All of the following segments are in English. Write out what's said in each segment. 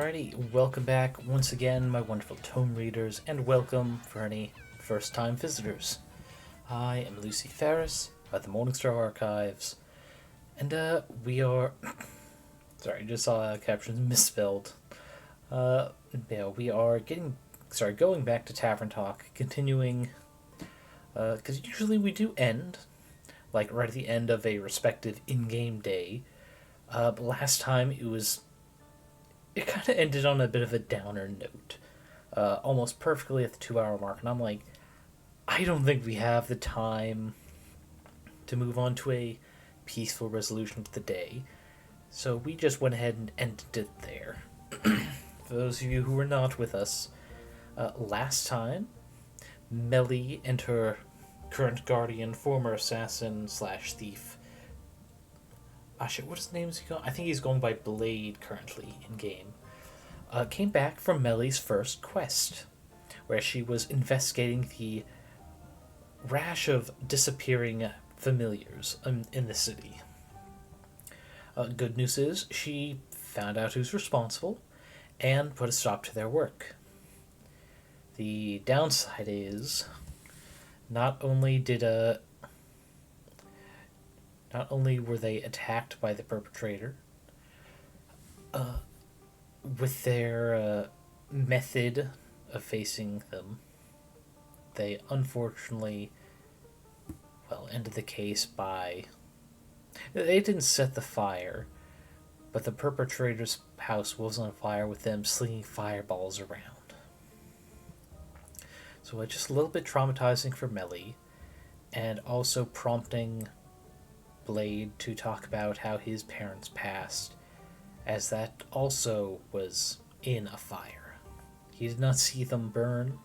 Alrighty, welcome back once again, my wonderful tome readers, and welcome for any first-time visitors. I am Lucy Ferris at the Morningstar Archives, and we are... sorry, just saw captions misspelled. We are going back to Tavern Talk, continuing, because usually we do end, like right at the end of a respective in-game day, but last time it kind of ended on a bit of a downer note, almost perfectly at the 2 hour mark, and I'm like, I don't think we have the time to move on to a peaceful resolution of the day, so we just went ahead and ended it there. For those of you who were not with us, last time, Melly and her current guardian, former assassin slash thief, what his name is he going? I think he's going by Blade currently in game. Came back from Melly's first quest, where she was investigating the rash of disappearing familiars in the city. Good news is she found out who's responsible and put a stop to their work. The downside is not only were they attacked by the perpetrator, with their method of facing them, they unfortunately, ended the case by... They didn't set the fire, but the perpetrator's house was on fire with them slinging fireballs around. So it's just a little bit traumatizing for Melly, and also prompting Blade to talk about how his parents passed, as that also was in a fire. He did not see them burn,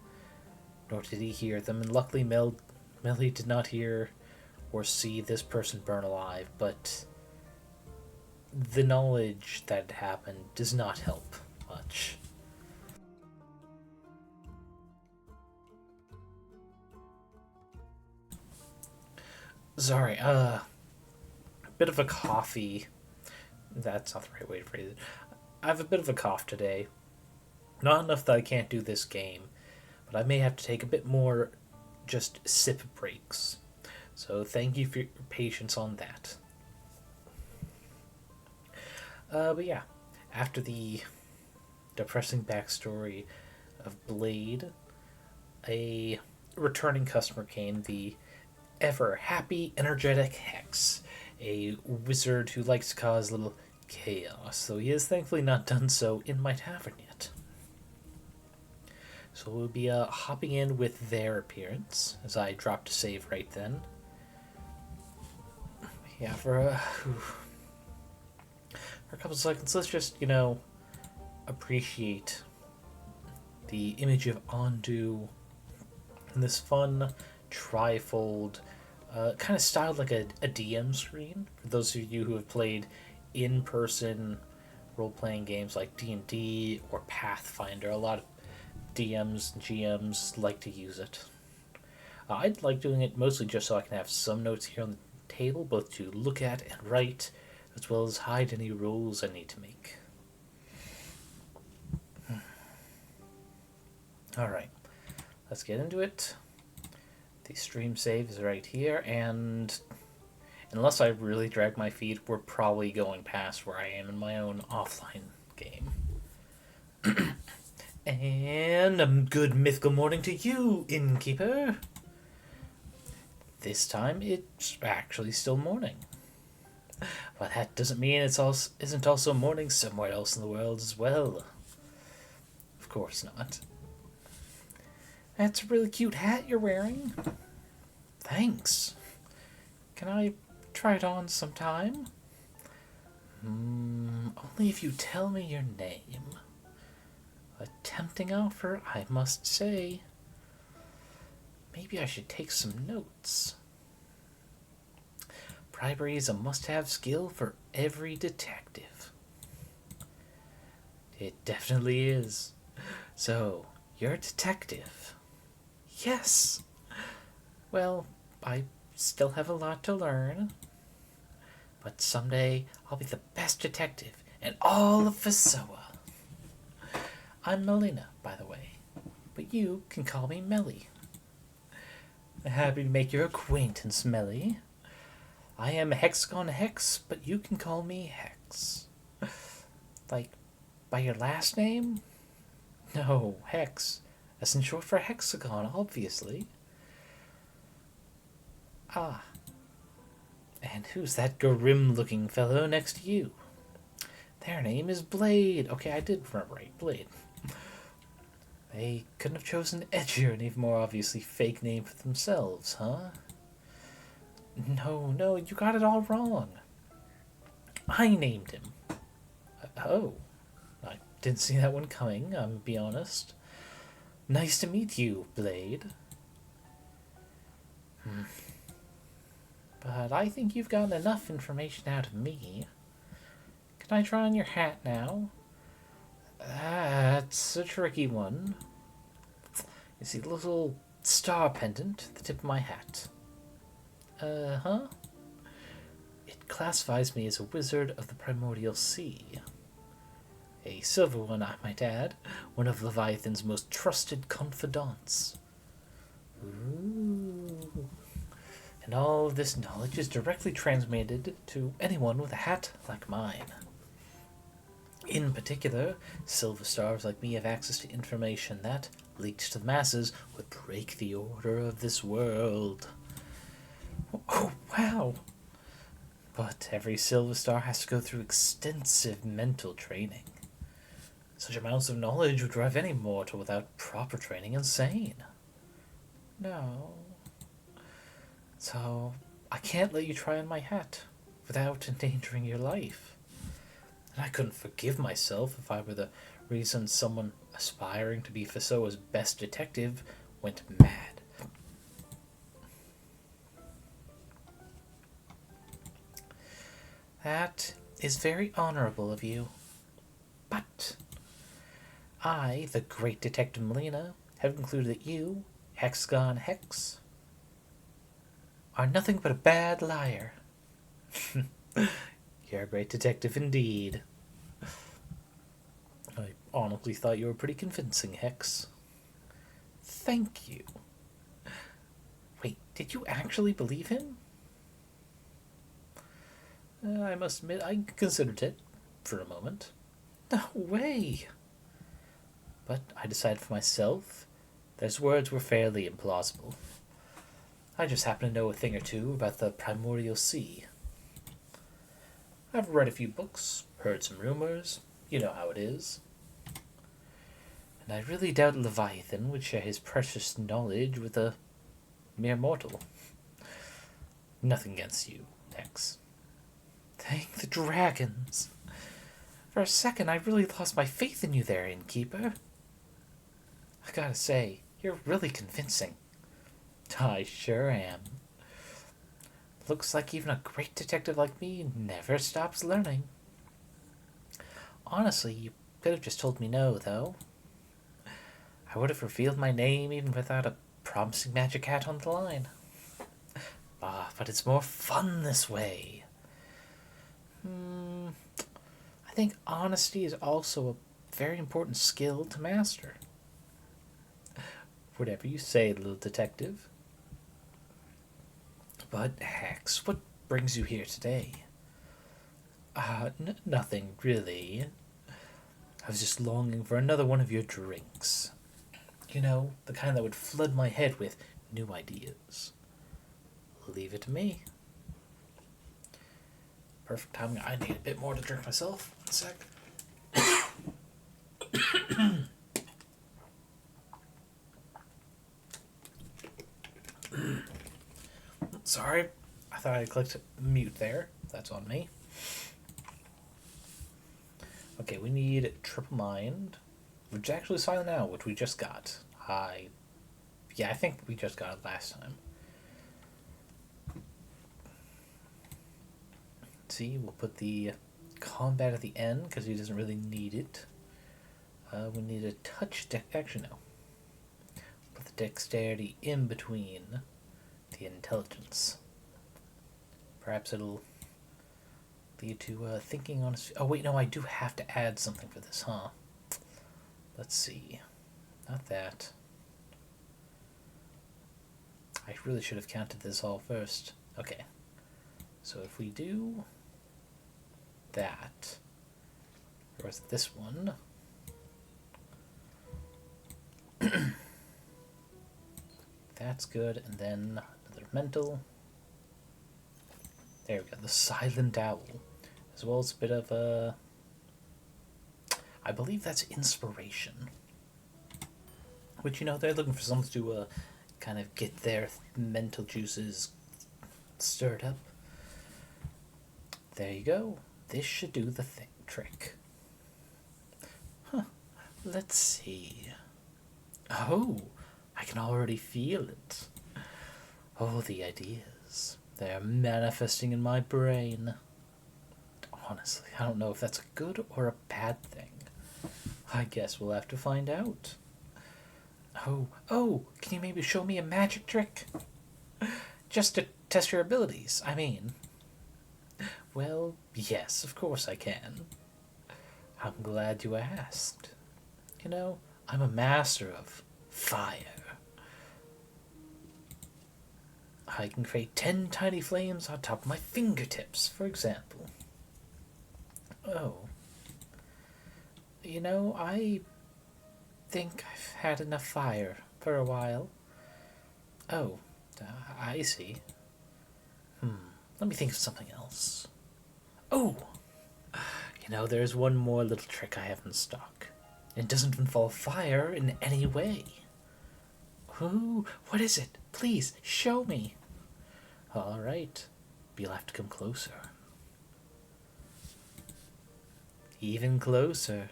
nor did he hear them, and luckily Melly did not hear or see this person burn alive, but the knowledge that it happened does not help much. Sorry, bit of a coffee. That's not the right way to phrase it. I have a bit of a cough today. Not enough that I can't do this game, but I may have to take a bit more just sip breaks. So thank you for your patience on that. But yeah, after the depressing backstory of Blade, a returning customer came, the ever-happy, energetic Hex, a wizard who likes to cause a little chaos, though he has thankfully not done so in my tavern yet. So we'll be hopping in with their appearance, as I drop to save right then. Yeah, for a couple of seconds, let's just, appreciate the image of Ondu in this fun trifold, kind of styled like a DM screen. For those of you who have played in-person role-playing games like D&D or Pathfinder, a lot of DMs and GMs like to use it. I'd like doing it mostly just so I can have some notes here on the table, both to look at and write, as well as hide any rules I need to make. Alright, let's get into it. The stream save is right here, and unless I really drag my feet, we're probably going past where I am in my own offline game. And a good mythical morning to you, Innkeeper. This time it's actually still morning. But that doesn't mean isn't also morning somewhere else in the world as well. Of course not. That's a really cute hat you're wearing. Thanks. Can I try it on sometime? Only if you tell me your name. A tempting offer, I must say. Maybe I should take some notes. Bribery is a must-have skill for every detective. It definitely is. So, you're a detective. Yes. Well, I still have a lot to learn. But someday I'll be the best detective in all of Vasoa. I'm Melina, by the way, but you can call me Melly. Happy to make your acquaintance, Melly. I am Hexagon Hex, but you can call me Hex. Like, by your last name? No, Hex. As in short for Hexagon, obviously. Ah. And who's that grim-looking fellow next to you? Their name is Blade. Okay, I did remember right, Blade. They couldn't have chosen an edgier and even more obviously fake name for themselves, huh? No, you got it all wrong. I named him. Oh, I didn't see that one coming, I'm be honest. Nice to meet you, Blade. But I think you've gotten enough information out of me. Can I try on your hat now? That's a tricky one. You see the little star pendant at the tip of my hat? Uh-huh. It classifies me as a wizard of the primordial sea. A silver one, I might add. One of Leviathan's most trusted confidants. Ooh. And all of this knowledge is directly transmitted to anyone with a hat like mine. In particular, silver stars like me have access to information that, leaked to the masses, would break the order of this world. Oh, wow! But every silver star has to go through extensive mental training. Such amounts of knowledge would drive any mortal without proper training insane. No. So, I can't let you try on my hat without endangering your life. And I couldn't forgive myself if I were the reason someone aspiring to be Fasoa's best detective went mad. That is very honorable of you. But I, the great Detective Melina, have concluded that you, Hexagon Hex, are nothing but a bad liar. You're a great detective indeed. I honestly thought you were pretty convincing, Hex. Thank you. Wait, did you actually believe him? I must admit, I considered it for a moment. No way! But I decided for myself that his words were fairly implausible. I just happen to know a thing or two about the primordial sea. I've read a few books, heard some rumors, you know how it is. And I really doubt Leviathan would share his precious knowledge with a mere mortal. Nothing against you, Hex. Thank the dragons. For a second, I really lost my faith in you there, Innkeeper. I gotta say, you're really convincing. I sure am. Looks like even a great detective like me never stops learning. Honestly, you could have just told me no, though. I would have revealed my name even without a promising magic hat on the line. But it's more fun this way. I think honesty is also a very important skill to master. Whatever you say, little detective. But, Hex, what brings you here today? Nothing, really. I was just longing for another one of your drinks. You know, the kind that would flood my head with new ideas. Leave it to me. Perfect timing. I need a bit more to drink myself. 1 sec. Sorry, I thought I clicked mute there. That's on me. Okay, we need Triple Mind, which is actually Silent Now, which we just got. I think we just got it last time. Let's see, we'll put the combat at the end, because he doesn't really need it. We need a touch actually, no. Put the dexterity in between the intelligence. Perhaps it'll lead to thinking on... Oh, wait, no, I do have to add something for this, huh? let's see. Not that. I really should have counted this all first. Okay. So if we do that, or is it this one? That's good, and then another mental. There we go, the Silent Owl. As well as a bit of a... I believe that's inspiration. Which, you know, they're looking for someone to kind of get their mental juices stirred up. There you go. This should do the trick. Huh. Let's see. Oh, I can already feel it. Oh, the ideas. They are manifesting in my brain. Honestly, I don't know if that's a good or a bad thing. I guess we'll have to find out. Oh, can you maybe show me a magic trick? Just to test your abilities, I mean. Well, yes, of course I can. I'm glad you asked. You know, I'm a master of fire. I can create 10 tiny flames on top of my fingertips, for example. Oh. You know, I think I've had enough fire for a while. Oh, I see. Let me think of something else. Oh! You know, there's one more little trick I have in stock. It doesn't involve fire in any way. Ooh, what is it? Please, show me. Alright, but you'll have to come closer. Even closer.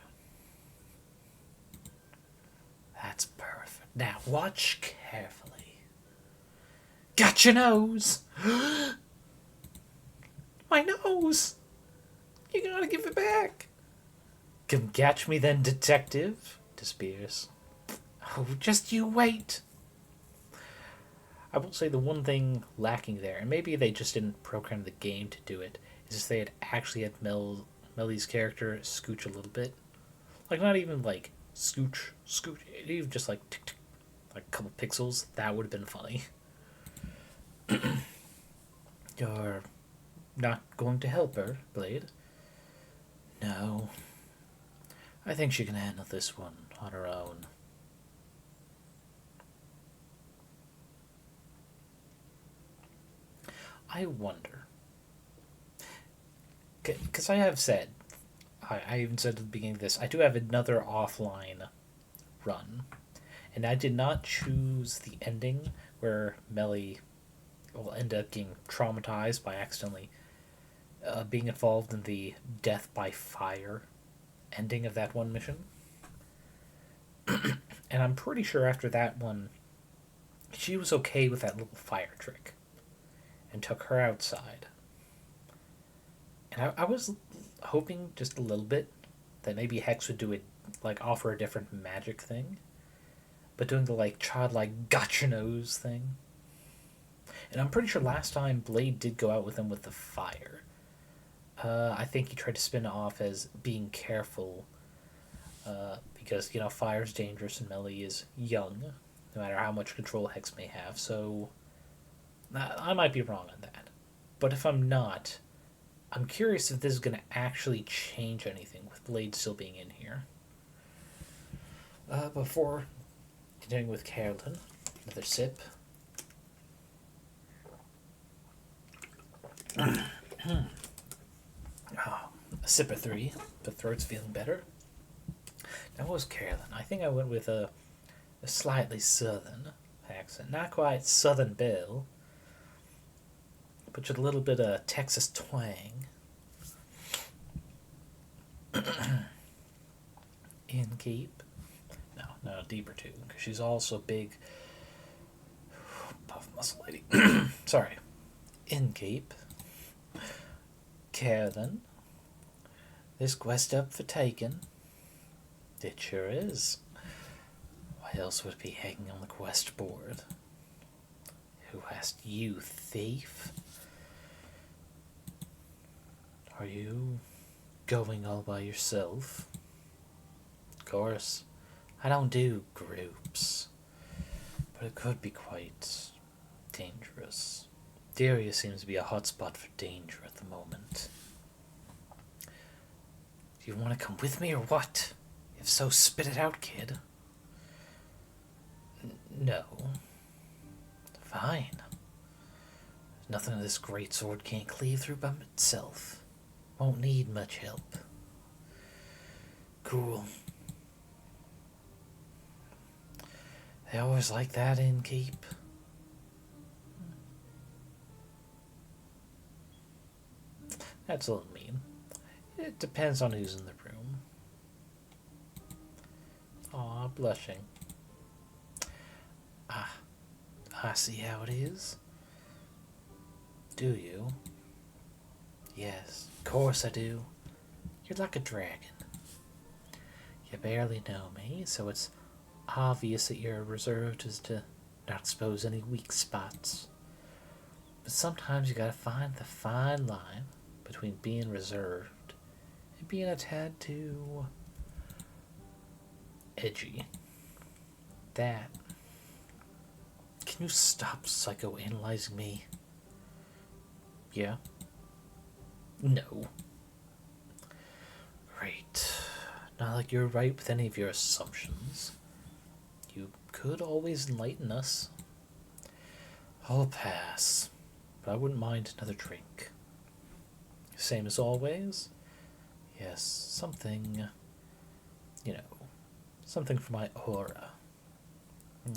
That's perfect. Now, watch carefully. Got your nose! My nose! You gotta give it back! Come catch me then, detective, disappears. Oh, just you wait! I will say the one thing lacking there, and maybe they just didn't program the game to do it, is if they had actually had Mellie's character scooch a little bit. Like, not even like scooch, even just like tick, tick, like a couple pixels. That would have been funny. You're not going to help her, Blade? No. I think she can handle this one on her own. I wonder. Because I have said, I even said at the beginning of this, I do have another offline run. And I did not choose the ending where Mellie will end up getting traumatized by accidentally being involved in the death by fire ending of that one mission. And I'm pretty sure after that one, she was okay with that little fire trick and took her outside. And I was hoping just a little bit that maybe Hex would do it, like offer a different magic thing, but doing the like childlike got your nose thing. And I'm pretty sure last time Blade did go out with him with the fire. I think he tried to spin it off as being careful, because, you know, fire's dangerous and Mellie is young, no matter how much control Hex may have, so I might be wrong on that. But if I'm not, I'm curious if this is going to actually change anything with Blade still being in here. Before continuing with Carolyn, another sip. A sip of 3. The throat's feeling better. Now, what was Carolyn? I think I went with a slightly southern accent. Not quite Southern Belle, but just a little bit of Texas twang. Innkeep. No, deeper too, because she's also big. Puff muscle lady. Sorry. Innkeep. Carolyn. This quest up for taking? It sure is. What else would be hanging on the quest board? Who asked you, thief? Are you going all by yourself? Of course. I don't do groups, but it could be quite dangerous. Daria seems to be a hotspot for danger at the moment. Do you want to come with me or what? If so, spit it out, kid. No. Fine. Nothing this great sword can't cleave through by itself. Won't need much help. Cool. They always like that, Innkeep. That's a little mean. It depends on who's in the room. Aw, blushing. Ah, I see how it is. Do you? Yes, of course I do. You're like a dragon. You barely know me, so it's obvious that you're reserved as to not expose any weak spots. But sometimes you gotta find the fine line between being reserved and being a tad too edgy. That. Can you stop psychoanalyzing me? Yeah? No. Great. Not like you're right with any of your assumptions. You could always enlighten us. I'll pass, but I wouldn't mind another drink. Same as always? Yes, something, something for my aura.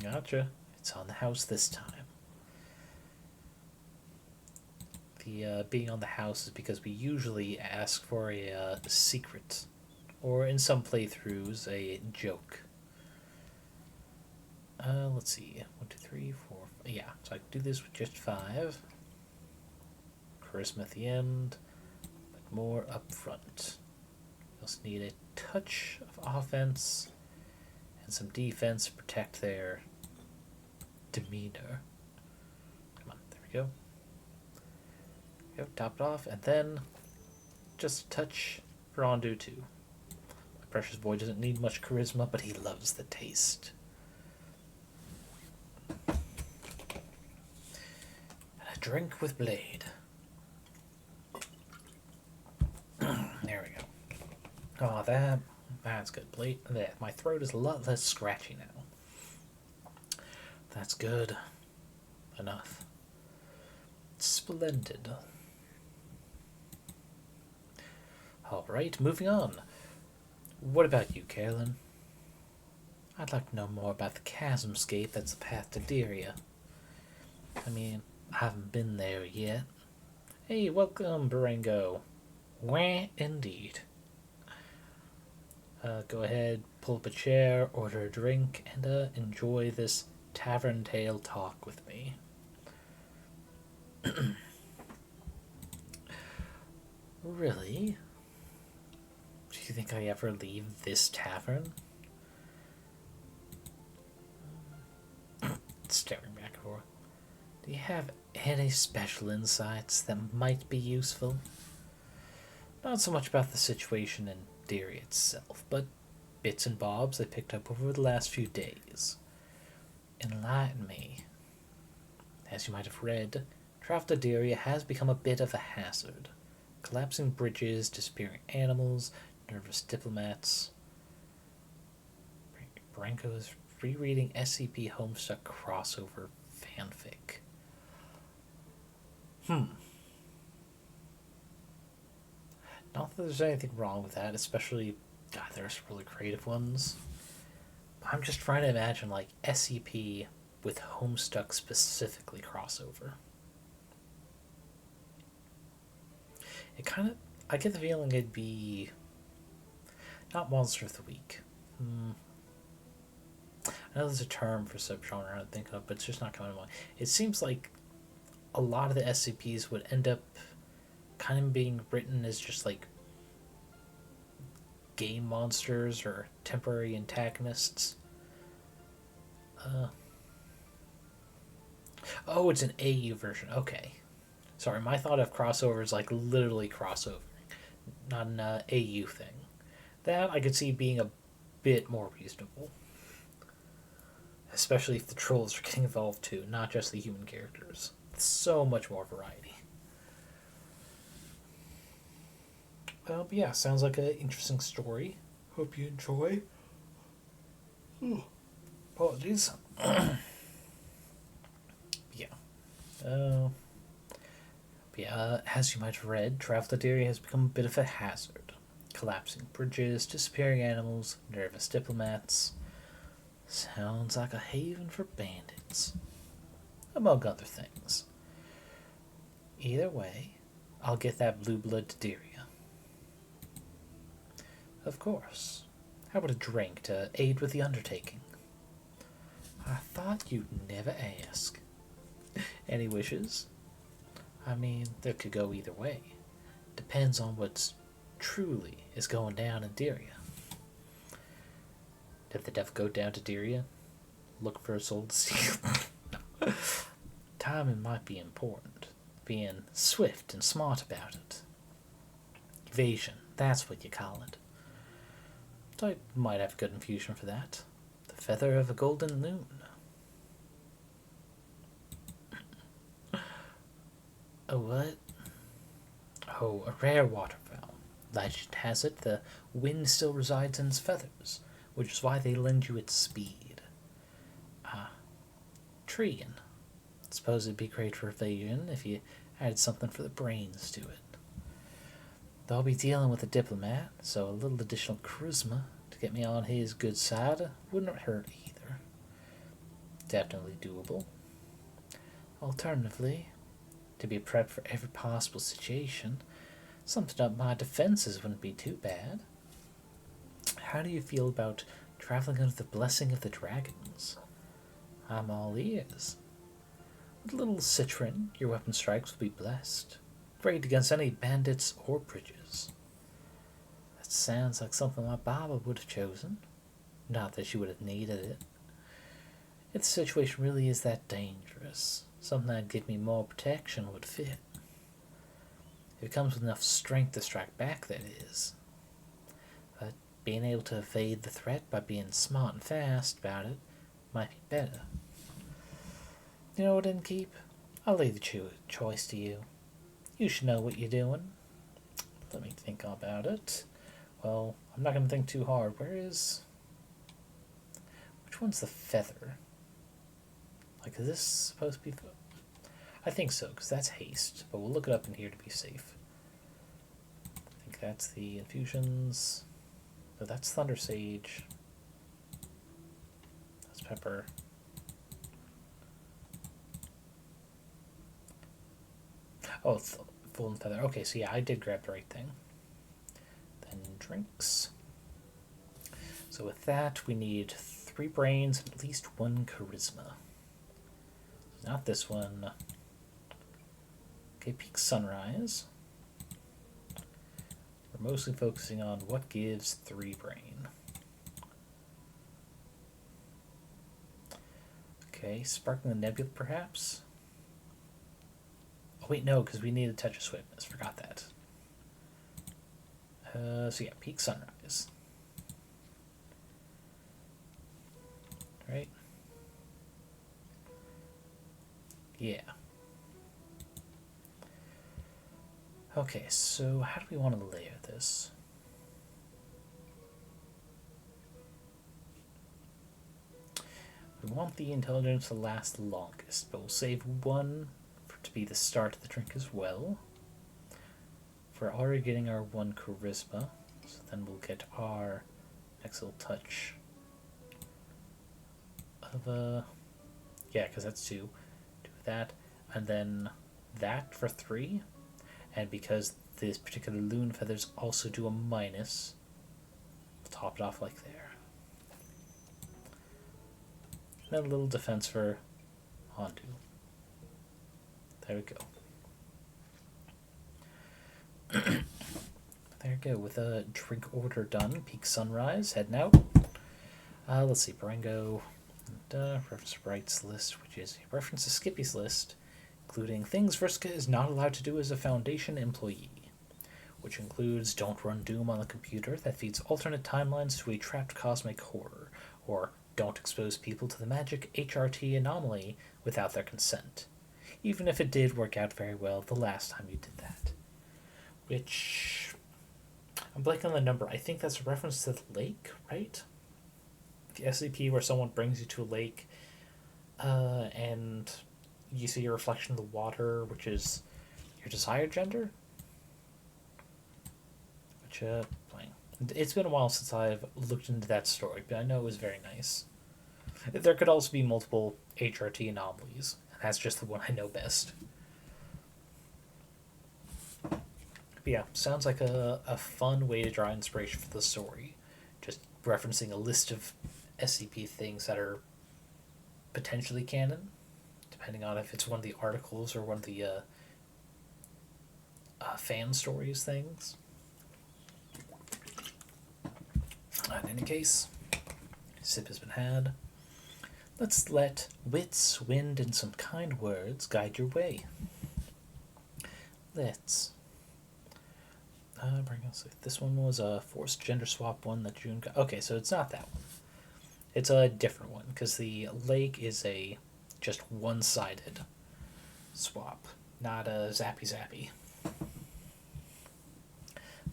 Gotcha. It's on the house this time. The being on the house is because we usually ask for a secret, or in some playthroughs, a joke. Let's see. 1, 2, 3, 4. Yeah, so I can do this with just 5. Charisma at the end, but more up front. We also need a touch of offense and some defense to protect their demeanor. Come on, there we go. Top it off, and then just a touch for Ondu too. My precious boy doesn't need much charisma, but he loves the taste. And a drink with Blade. There we go. Oh, that's good. Blade. There, my throat is a lot less scratchy now. That's good. Enough. Splendid. Alright, moving on. What about you, Carolyn? I'd like to know more about the chasmscape that's the path to Daria. I mean, I haven't been there yet. Hey, welcome, Barango. Wah, indeed. Go ahead, pull up a chair, order a drink, and enjoy this Tavern Talk with me. Really? Do you think I ever leave this tavern? Staring back and forth. Do you have any special insights that might be useful? Not so much about the situation in Daria itself, but bits and bobs I picked up over the last few days. Enlighten me. As you might have read, travel to Daria has become a bit of a hazard. Collapsing bridges, disappearing animals, nervous diplomats. Branko is rereading SCP Homestuck crossover fanfic. Not that there's anything wrong with that, especially, God, there's really creative ones. I'm just trying to imagine, like, SCP with Homestuck specifically crossover. It kind of, I get the feeling it'd be not Monster of the Week. I know there's a term for subgenre I'm thinking of, but it's just not coming to mind. It seems like a lot of the SCPs would end up kind of being written as just like game monsters or temporary antagonists. Oh, it's an AU version. Okay. Sorry, my thought of crossover is like literally crossover, not an AU thing. That I could see being a bit more reasonable. Especially if the trolls are getting involved too, not just the human characters. So much more variety. But yeah, sounds like an interesting story. Hope you enjoy. Ooh, apologies. Yeah. As you might have read, travel to Dyria has become a bit of a hazard. Collapsing bridges, disappearing animals, nervous diplomats. Sounds like a haven for bandits. Among other things. Either way, I'll get that blue blood to Dyria. Of course. How about a drink to aid with the undertaking? I thought you'd never ask. Any wishes? I mean, that could go either way. Depends on what's truly is going down in Dyria. Did the devil go down to Dyria? Look for a soul to steal? No. Timing might be important. Being swift and smart about it. Evasion, that's what you call it. I might have a good infusion for that. The feather of a golden loon. A what? Oh, a rare waterfowl. Legend has it the wind still resides in its feathers, which is why they lend you its speed. Tregan. Suppose it'd be great for evasion if you added something for the brains to it. Though I'll be dealing with a diplomat, so a little additional charisma to get me on his good side wouldn't hurt either. Definitely doable. Alternatively, to be prepped for every possible situation, something up my defenses wouldn't be too bad. How do you feel about traveling under the blessing of the dragons? I'm all ears. With a little citron, your weapon strikes will be blessed. Great against any bandits or bridges. That sounds like something my Baba would have chosen. Not that she would have needed it. If the situation really is that dangerous, something that'd give me more protection would fit. If it comes with enough strength to strike back, that is. But being able to evade the threat by being smart and fast about it might be better. You know what, Innkeep? I'll leave the choice to you. You should know what you're doing. Let me think about it. Well, I'm not going to think too hard. Which one's the feather? Like, is this supposed to be... I think so, because that's haste. But we'll look it up in here to be safe. I think that's the infusions. No, that's Thunder Sage. That's Pepper. Oh, Full and Feather. Okay, so yeah, I did grab the right thing. Then drinks. So with that, we need 3 brains and at least 1 charisma. Not this one. Okay, Peak Sunrise. We're mostly focusing on what gives 3 brain. Okay, Sparkling the Nebula, perhaps? Oh, wait, no, because we need a touch of swiftness. Forgot that. So yeah, Peak Sunrise. Right? Yeah. Okay, so how do we want to layer this? We want the intelligence to last longest, but we'll save 1 to be the start of the drink as well. We're already getting our 1 charisma, so then we'll get our next little touch of yeah, because that's 2. Do that, and then that for 3. And because this particular loon feathers also do a minus, we'll top it off like there. And then a little defense for Hondu. There we go. There we go. With a drink order done, Peak Sunrise, heading out. Let's see, Barango, reference Bright's list, which is a reference to Skippy's list, including things Vriska is not allowed to do as a Foundation employee, which includes don't run Doom on the computer that feeds alternate timelines to a trapped cosmic horror, or don't expose people to the magic HRT anomaly without their consent. Even if it did work out very well the last time you did that. Which... I'm blanking on the number. I think that's a reference to the lake, right? The SCP where someone brings you to a lake, and you see your reflection in the water, which is your desired gender? Which, it's been a while since I've looked into that story, but I know it was very nice. There could also be multiple HRT anomalies, and that's just the one I know best. But yeah, sounds like a fun way to draw inspiration for the story. Just referencing a list of SCP things that are potentially canon, depending on if it's one of the articles or one of the fan stories things. In any case, sip has been had. Let's let wits, wind, and some kind words guide your way. Let's bring us. This one was a forced gender swap one that June got. Okay, so it's not that one. It's a different one because the lake is a just one-sided swap, not a zappy.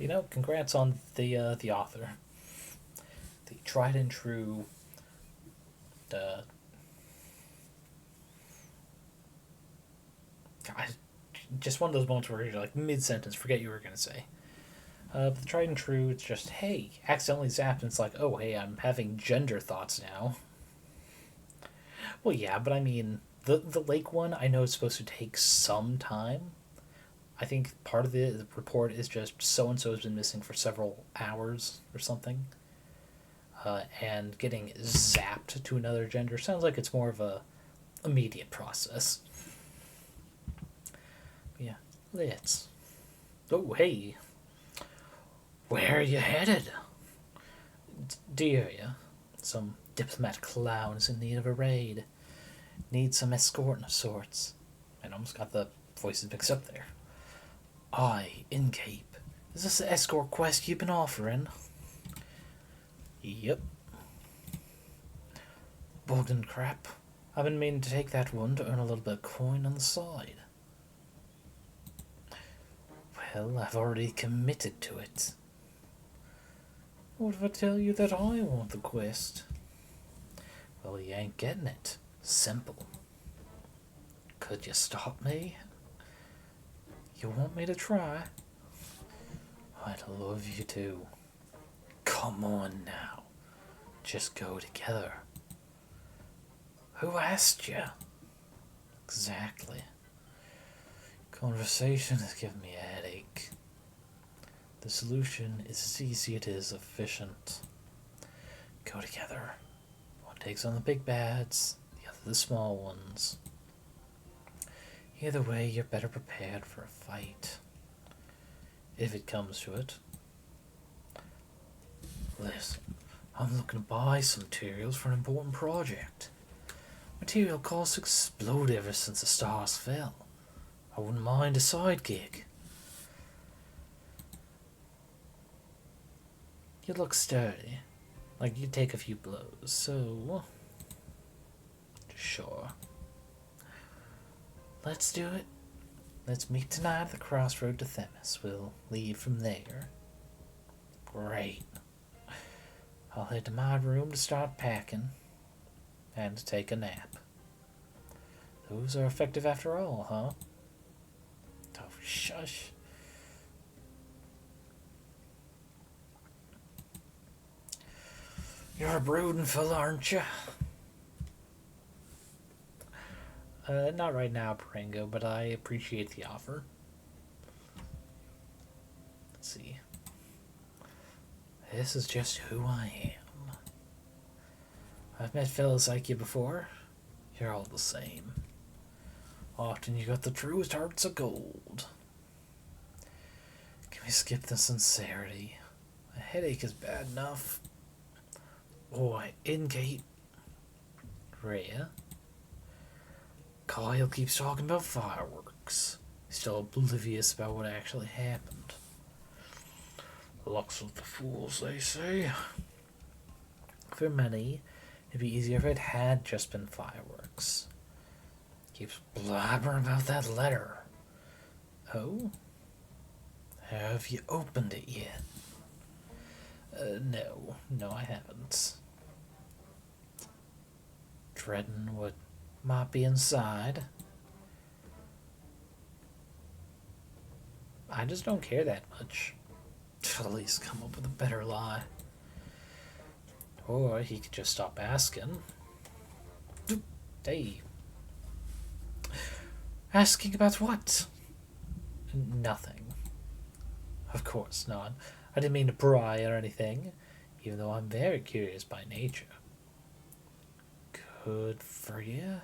You know, congrats on the author. The tried and true. Just one of those moments where you're like mid-sentence, forget you were gonna say. But the tried and true, it's just, hey, accidentally zapped, and it's like, oh, hey, I'm having gender thoughts now. Well, yeah, but I mean, the lake one, I know it's supposed to take some time. I think part of the report is just so-and-so has been missing for several hours or something. And getting zapped to another gender sounds like it's more of a immediate process. But yeah, let's... Oh, hey. Where are you headed? Dear ya. Some diplomat clowns in need of a raid. Need some escorting of sorts. I almost got the voices mixed up there. Aye, Innkeep. Is this the escort quest you've been offering? Yep. Bogdan crap. I've been meaning to take that one to earn a little bit of coin on the side. Well, I've already committed to it. What if I tell you that I want the quest? Well, you ain't getting it. Simple. Could you stop me? You want me to try? I'd love you to. Come on now. Just go together. Who asked you? Exactly. Conversation is giving me a headache. The solution is as easy as it is efficient. Go together. One takes on the big bads, the other the small ones. Either way, you're better prepared for a fight. If it comes to it. Listen, I'm looking to buy some materials for an important project. Material costs exploded ever since the stars fell. I wouldn't mind a side gig. You look sturdy, like you'd take a few blows, so... Sure. Let's do it. Let's meet tonight at the crossroad to Themis. We'll leave from there. Great. I'll head to my room to start packing. And to take a nap. Those are effective after all, huh? Oh, shush. You're a brooding fella, aren't you? Not right now, Parango, but I appreciate the offer. Let's see. This is just who I am. I've met fellas like you before. You're all the same. Often you got the truest hearts of gold. Can we skip the sincerity? A headache is bad enough. Boy, Innkeep. Rhea. Kyle keeps talking about fireworks. He's still oblivious about what actually happened. Luck's with the fools, they say. For many, It'd be easier if it had just been fireworks. Keeps blabbering about that letter. Oh? Have you opened it yet? No, I haven't. Dreading what might be inside. I just don't care that much. At least come up with a better lie. Or he could just stop asking. Hey. Asking about what? Nothing. Of course not. I didn't mean to pry or anything, even though I'm very curious by nature. Good for you.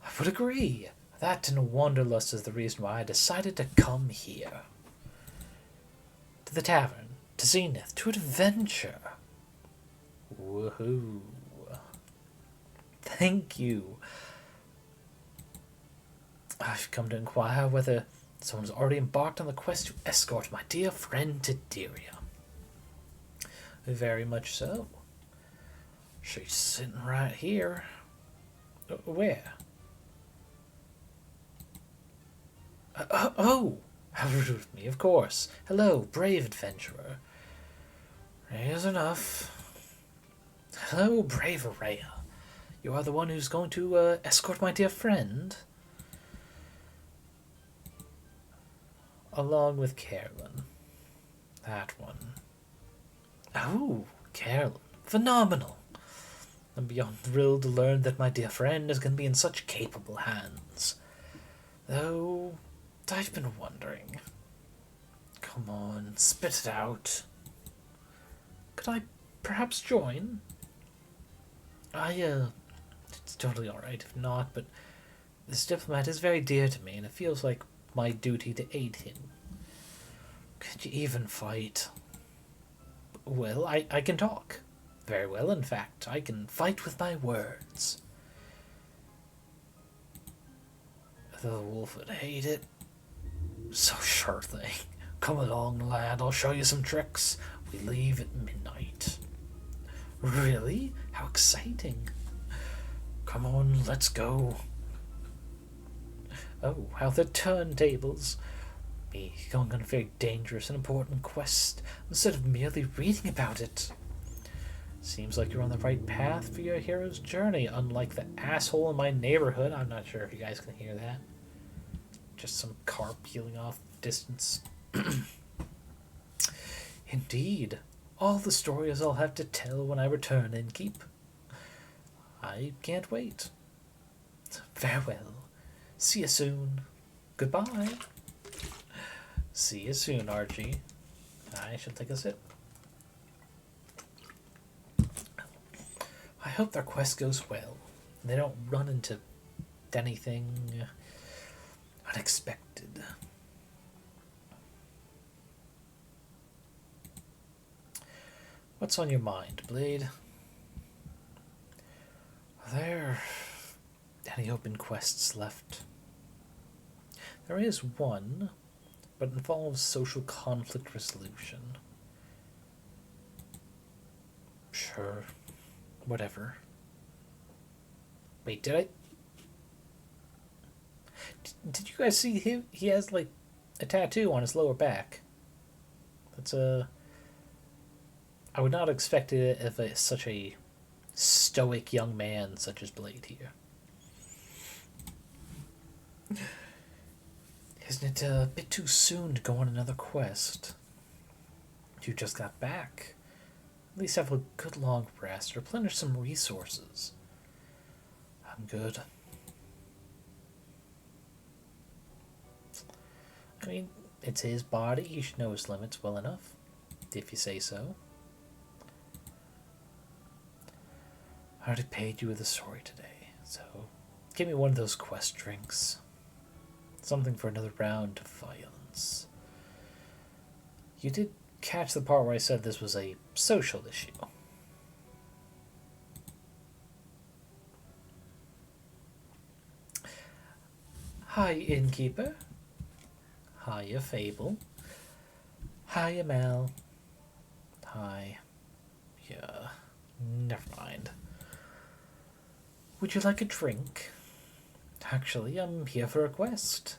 I would agree. That and wanderlust is the reason why I decided to come here. To the tavern, to Zenyth, to adventure. Woohoo. Thank you. I've come to inquire whether someone's already embarked on the quest to escort my dear friend to Deria. Very much so. She's sitting right here. Where? Oh! How rude of me, of course. Hello, brave adventurer. Rhea's enough. Hello, brave Rhea. You are the one who's going to escort my dear friend? Along with Carolyn. That one. Oh, Carolyn. Phenomenal. I'm beyond thrilled to learn that my dear friend is going to be in such capable hands. Though, I've been wondering. Come on, spit it out. Could I perhaps join? It's totally alright if not, but this diplomat is very dear to me, and it feels like my duty to aid him. Could you even fight? Well, I can talk. Very well, in fact. I can fight with my words. The wolf would hate it. So sure thing. Come along, lad. I'll show you some tricks. We leave at midnight. Really? How exciting. Come on, let's go. Oh, how the turntables. Me going on a very dangerous and important quest instead of merely reading about it. Seems like you're on the right path for your hero's journey, unlike the asshole in my neighborhood. I'm not sure if you guys can hear that. Just some car peeling off distance. Indeed. All the stories I'll have to tell when I return, Innkeep. I can't wait. Farewell. See you soon. Goodbye. See you soon, Archie. I shall take a sip. I hope their quest goes well. They don't run into anything unexpected. What's on your mind, Blade? Are there any open quests left? There is one, but it involves social conflict resolution. Sure. Whatever. Wait, did I... Did you guys see him? He has, like, a tattoo on his lower back. That's a... I would not expect it of such a stoic young man such as Blade here. Isn't it a bit too soon to go on another quest? You just got back. At least have a good long rest, replenish some resources. I'm good. I mean, it's his body. He should know his limits well enough, if you say so. I already paid you with a story today, so give me one of those quest drinks. Something for another round of violence. You did catch the part where I said this was a social issue. Hi, Innkeeper. Hiya, Fable. Hiya, Mel. Hi. Yeah. Never mind. Would you like a drink? Actually, I'm here for a quest.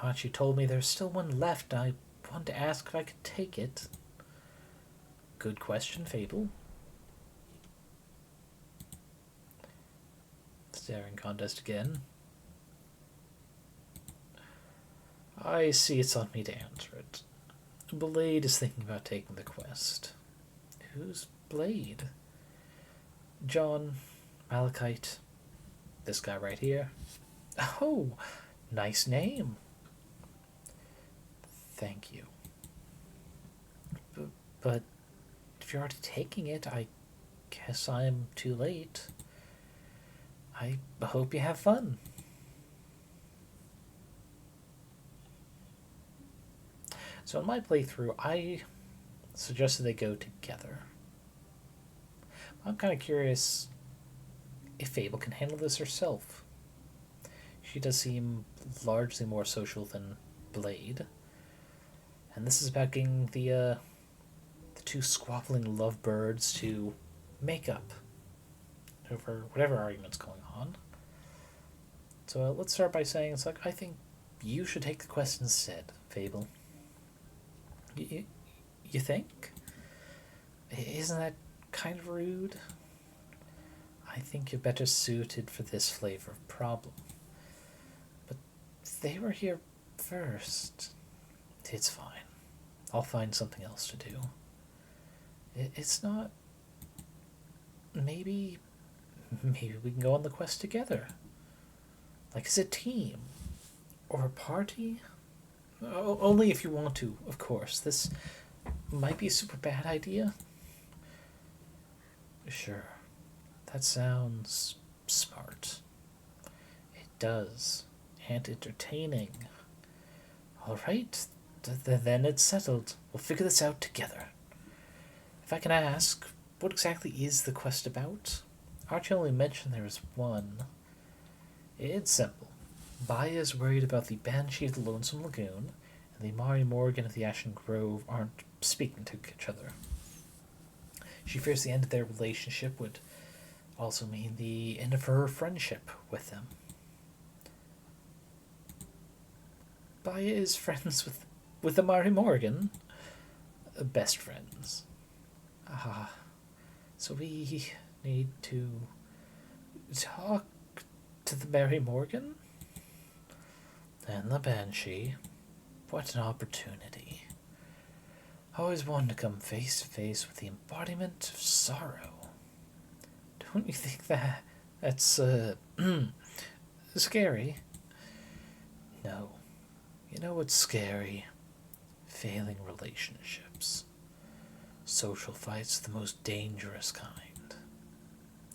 Archie told me there's still one left. I wanted to ask if I could take it. Good question, Fable. Staring contest again. I see it's on me to answer it. Blade is thinking about taking the quest. Who's Blade? John, Malachite, this guy right here. Oh, nice name. Thank you. But if you're already taking it, I guess I'm too late. I hope you have fun. So in my playthrough, I suggested they go together. I'm kind of curious if Fable can handle this herself. She does seem largely more social than Blade. And this is about getting the two squabbling lovebirds to make up over whatever argument's going on. So let's start by saying, it's like, I think you should take the quest instead, Fable. You think? Isn't that kind of rude? I think you're better suited for this flavor of problem. But they were here first. It's fine. I'll find something else to do. It's not... Maybe we can go on the quest together. Like as a team. Or a party. Only if you want to, of course. This might be a super bad idea. Sure. That sounds smart. It does. And entertaining. Alright, then it's settled. We'll figure this out together. If I can ask, what exactly is the quest about? Archie only mentioned there was one. It's simple. Baya is worried about the Banshee of the Lonesome Lagoon, and the Mari Morgan of the Ashen Grove aren't speaking to each other. She fears the end of their relationship would also mean the end of her friendship with them. Baya is friends with the Mari Morgan. Best friends. So we need to talk to the Mary Morgan? And the Banshee. What an opportunity. I always wanted to come face to face with the embodiment of sorrow. Don't you think that's scary? No. You know what's scary? Failing relationships. Social fights are the most dangerous kind.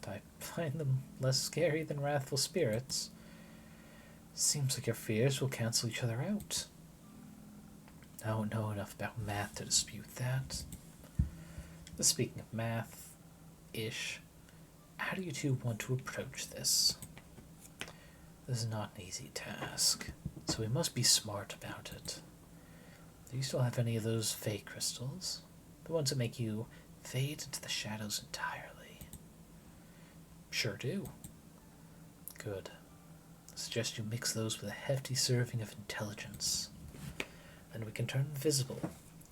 I find them less scary than wrathful spirits. Seems like your fears will cancel each other out. I don't know enough about math to dispute that. But speaking of math-ish, how do you two want to approach this? This is not an easy task, so we must be smart about it. Do you still have any of those fey crystals? The ones that make you fade into the shadows entirely? Sure do. Good. I suggest you mix those with a hefty serving of intelligence. Then we can turn invisible,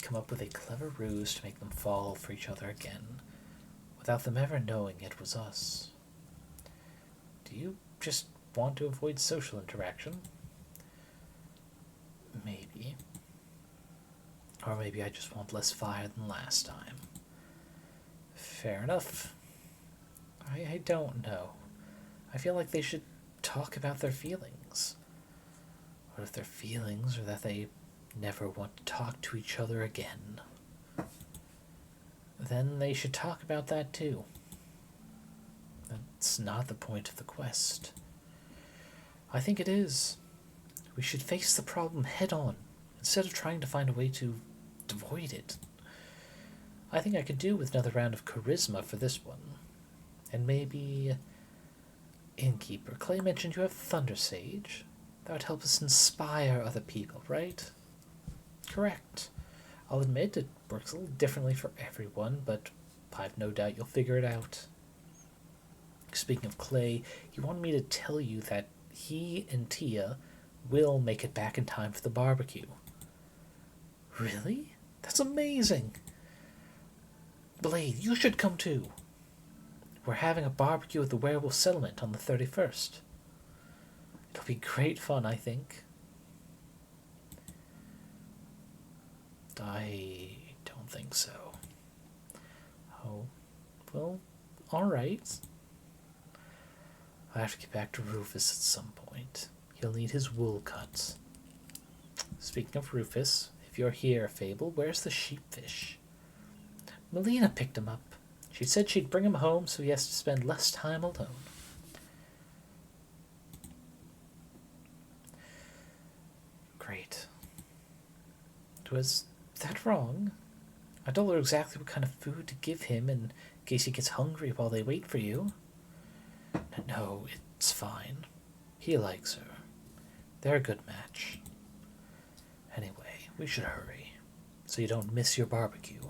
come up with a clever ruse to make them fall for each other again, without them ever knowing it was us. Do you just want to avoid social interaction? Maybe. Or maybe I just want less fire than last time. Fair enough. I don't know. I feel like they should talk about their feelings. What if their feelings are that they never want to talk to each other again? Then they should talk about that too. That's not the point of the quest. I think it is. We should face the problem head on, instead of trying to find a way to avoid it. I think I could do with another round of charisma for this one. And maybe... Innkeeper, Clay mentioned you have Thunder Sage. That would help us inspire other people, right? Correct. I'll admit it works a little differently for everyone, but I've no doubt you'll figure it out. Speaking of Clay, he wanted me to tell you that he and Tia will make it back in time for the barbecue. Really? That's amazing! Blade, you should come too. We're having a barbecue at the Werewolf settlement on the 31st. It'll be great fun, I think. I don't think so. Oh, well, alright. I have to get back to Rufus at some point. He'll need his wool cut. Speaking of Rufus, if you're here, Fable, where's the sheepfish? Melina picked him up. She said she'd bring him home so he has to spend less time alone. Great. Was that wrong? I told her exactly what kind of food to give him in case he gets hungry while they wait for you. No, it's fine. He likes her. They're a good match. Anyway, we should hurry, so you don't miss your barbecue.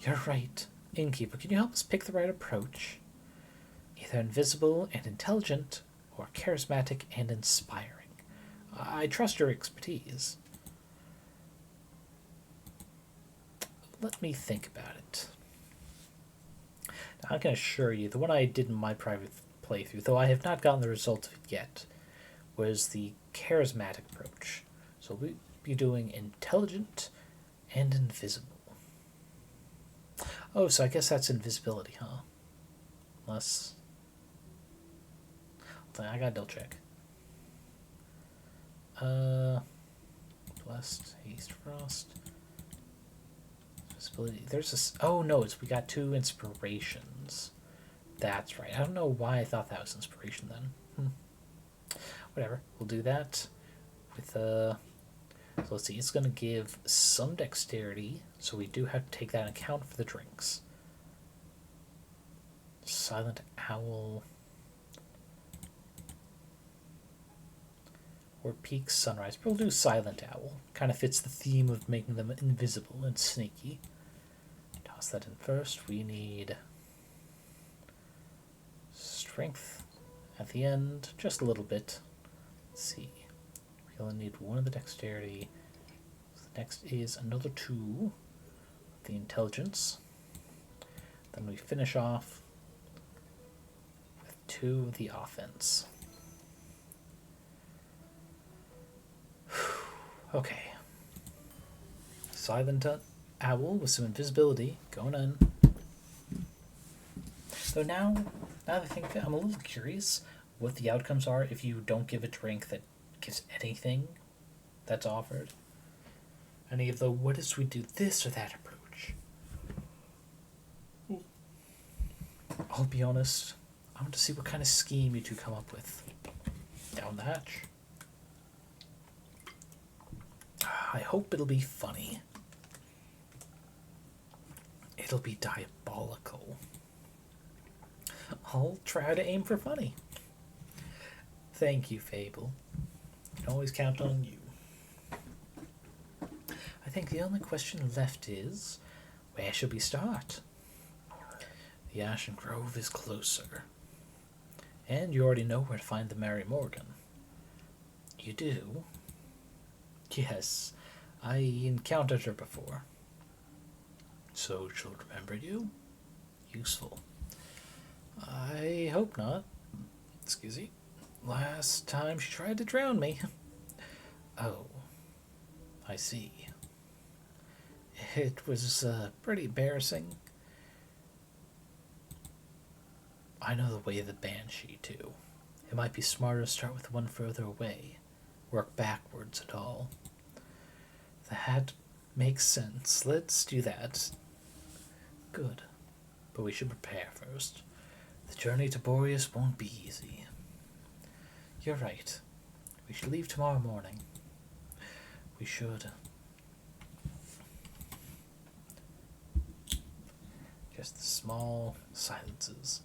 You're right. Innkeeper, can you help us pick the right approach? Either invisible and intelligent, or charismatic and inspiring. I trust your expertise. Let me think about it. Now, I can assure you, the one I did in my private playthrough, though I have not gotten the results of it yet, was the charismatic approach. So we'll be doing intelligent and invisible. Oh, so I guess that's invisibility, huh? Unless... I gotta double check. Blessed, Haste, Frost... There's this. Oh no, we got 2 inspirations. That's right. I don't know why I thought that was inspiration then. Whatever. We'll do that with So let's see. It's gonna give some dexterity, so we do have to take that into account for the drinks. Silent Owl or Peak Sunrise. But we'll do Silent Owl. Kind of fits the theme of making them invisible and sneaky. Toss that in first. We need strength at the end, just a little bit. Let's see. We only need 1 of the dexterity. So the next is another 2. The intelligence. Then we finish off with 2 of the offense. Okay. Silent Owl with some invisibility going on. So now that I think, I'm a little curious what the outcomes are if you don't give a drink that gives anything that's offered. Any of the what if we do this or that approach. I'll be honest, I want to see what kind of scheme you two come up with. Down the hatch. I hope it'll be funny. It'll be diabolical. I'll try to aim for funny. Thank you, Fable. You can always count on you. I think the only question left is, where should we start? The Ashen Grove is closer. And you already know where to find the Mary Morgan. You do? Yes, I encountered her before. So she'll remember you? Useful. I hope not. Excuse me. Last time she tried to drown me. Oh, I see. It was pretty embarrassing. I know the way of the Banshee, too. It might be smarter to start with the one further away. Work backwards at all. That makes sense. Let's do that. Good. But we should prepare first. The journey to Boreas won't be easy. You're right. We should leave tomorrow morning. We should. Just the small silences.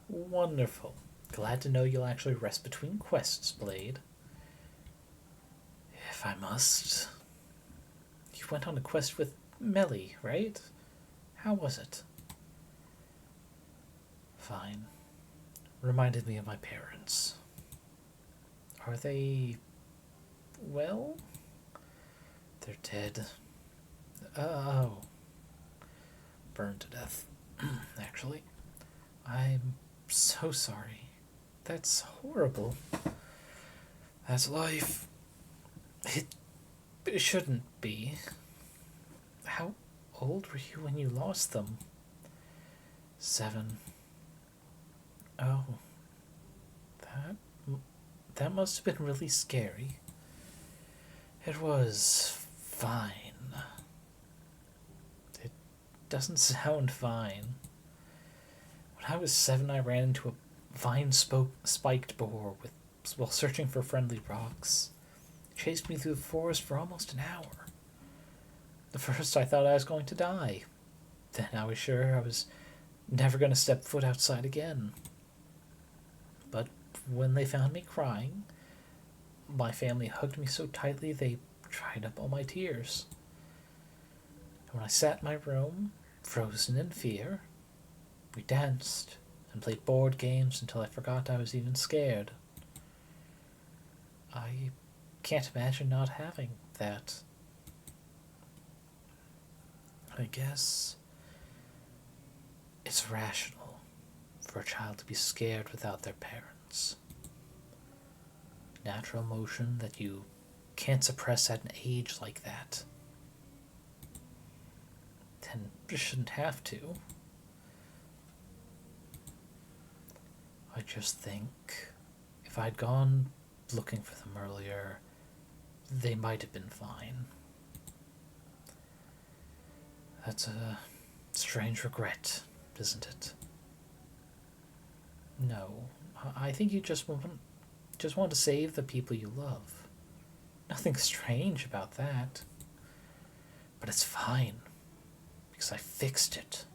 Wonderful. Glad to know you'll actually rest between quests, Blade. If I must. You went on a quest with Melly, right? How was it? Fine. Reminded me of my parents. Are they... well? They're dead. Oh. Burned to death, actually. I'm so sorry. That's horrible. That's life. It shouldn't be. How old were you when you lost them? 7. Oh. That must have been really scary. It was fine. It doesn't sound fine. When I was 7, I ran into a vine-spiked boar while searching for friendly rocks. It chased me through the forest for almost an hour. At first, I thought I was going to die. Then I was sure I was never going to step foot outside again. But when they found me crying, my family hugged me so tightly they dried up all my tears. And when I sat in my room, frozen in fear, we danced and played board games until I forgot I was even scared. I can't imagine not having that. I guess it's rational for a child to be scared without their parents. Natural emotion that you can't suppress at an age like that. Then you shouldn't have to. I just think if I'd gone looking for them earlier, they might have been fine. That's a strange regret, isn't it? No, I think you just want to save the people you love. Nothing strange about that. But it's fine, because I fixed it.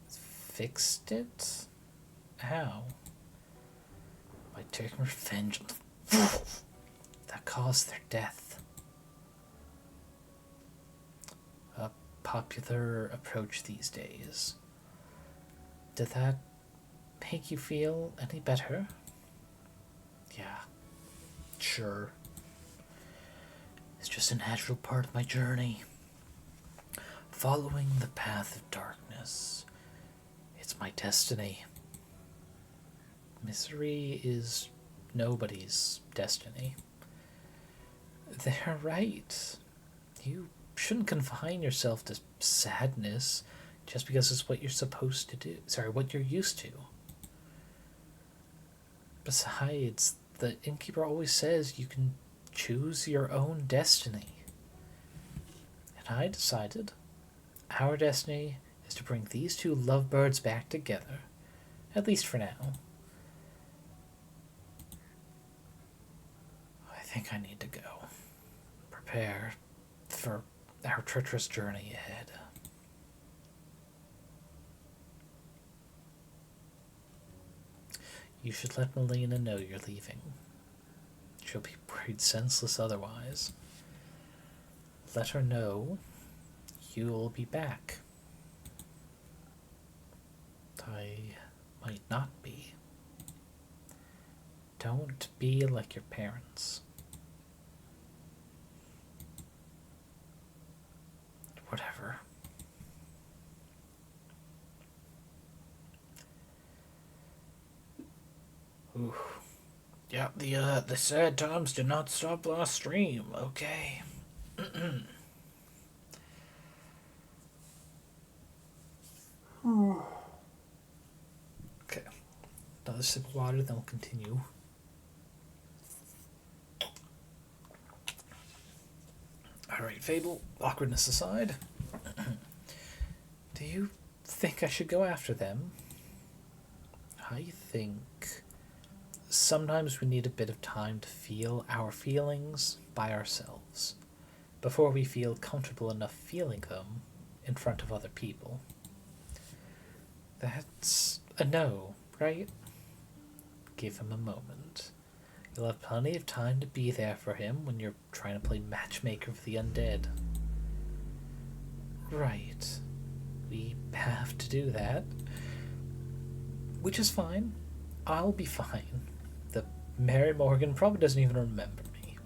Fixed it? How? By taking revenge on the fool that caused their death. A popular approach these days. Did that make you feel any better? Yeah, sure. It's just a natural part of my journey. Following the path of darkness. It's my destiny. Misery is nobody's destiny. They're right. You shouldn't confine yourself to sadness just because it's what you're supposed to do. Sorry, what you're used to. Besides, the innkeeper always says you can choose your own destiny. And I decided our destiny is to bring these two lovebirds back together, at least for now. I think I need to go. Prepare for our treacherous journey ahead. You should let Melina know you're leaving. She'll be worried senseless otherwise. Let her know you'll be back. I might not be. Don't be like your parents. Whatever. Ooh. Yeah, the sad times did not stop last stream. Okay. Okay. Another sip of water, then we'll continue. Alright, Fable, awkwardness aside. Do you think I should go after them? I think sometimes we need a bit of time to feel our feelings by ourselves before we feel comfortable enough feeling them in front of other people. That's a no, right? Give him a moment. You'll have plenty of time to be there for him when you're trying to play matchmaker for the undead. Right. We have to do that. Which is fine. I'll be fine. The Mary Morgan probably doesn't even remember me.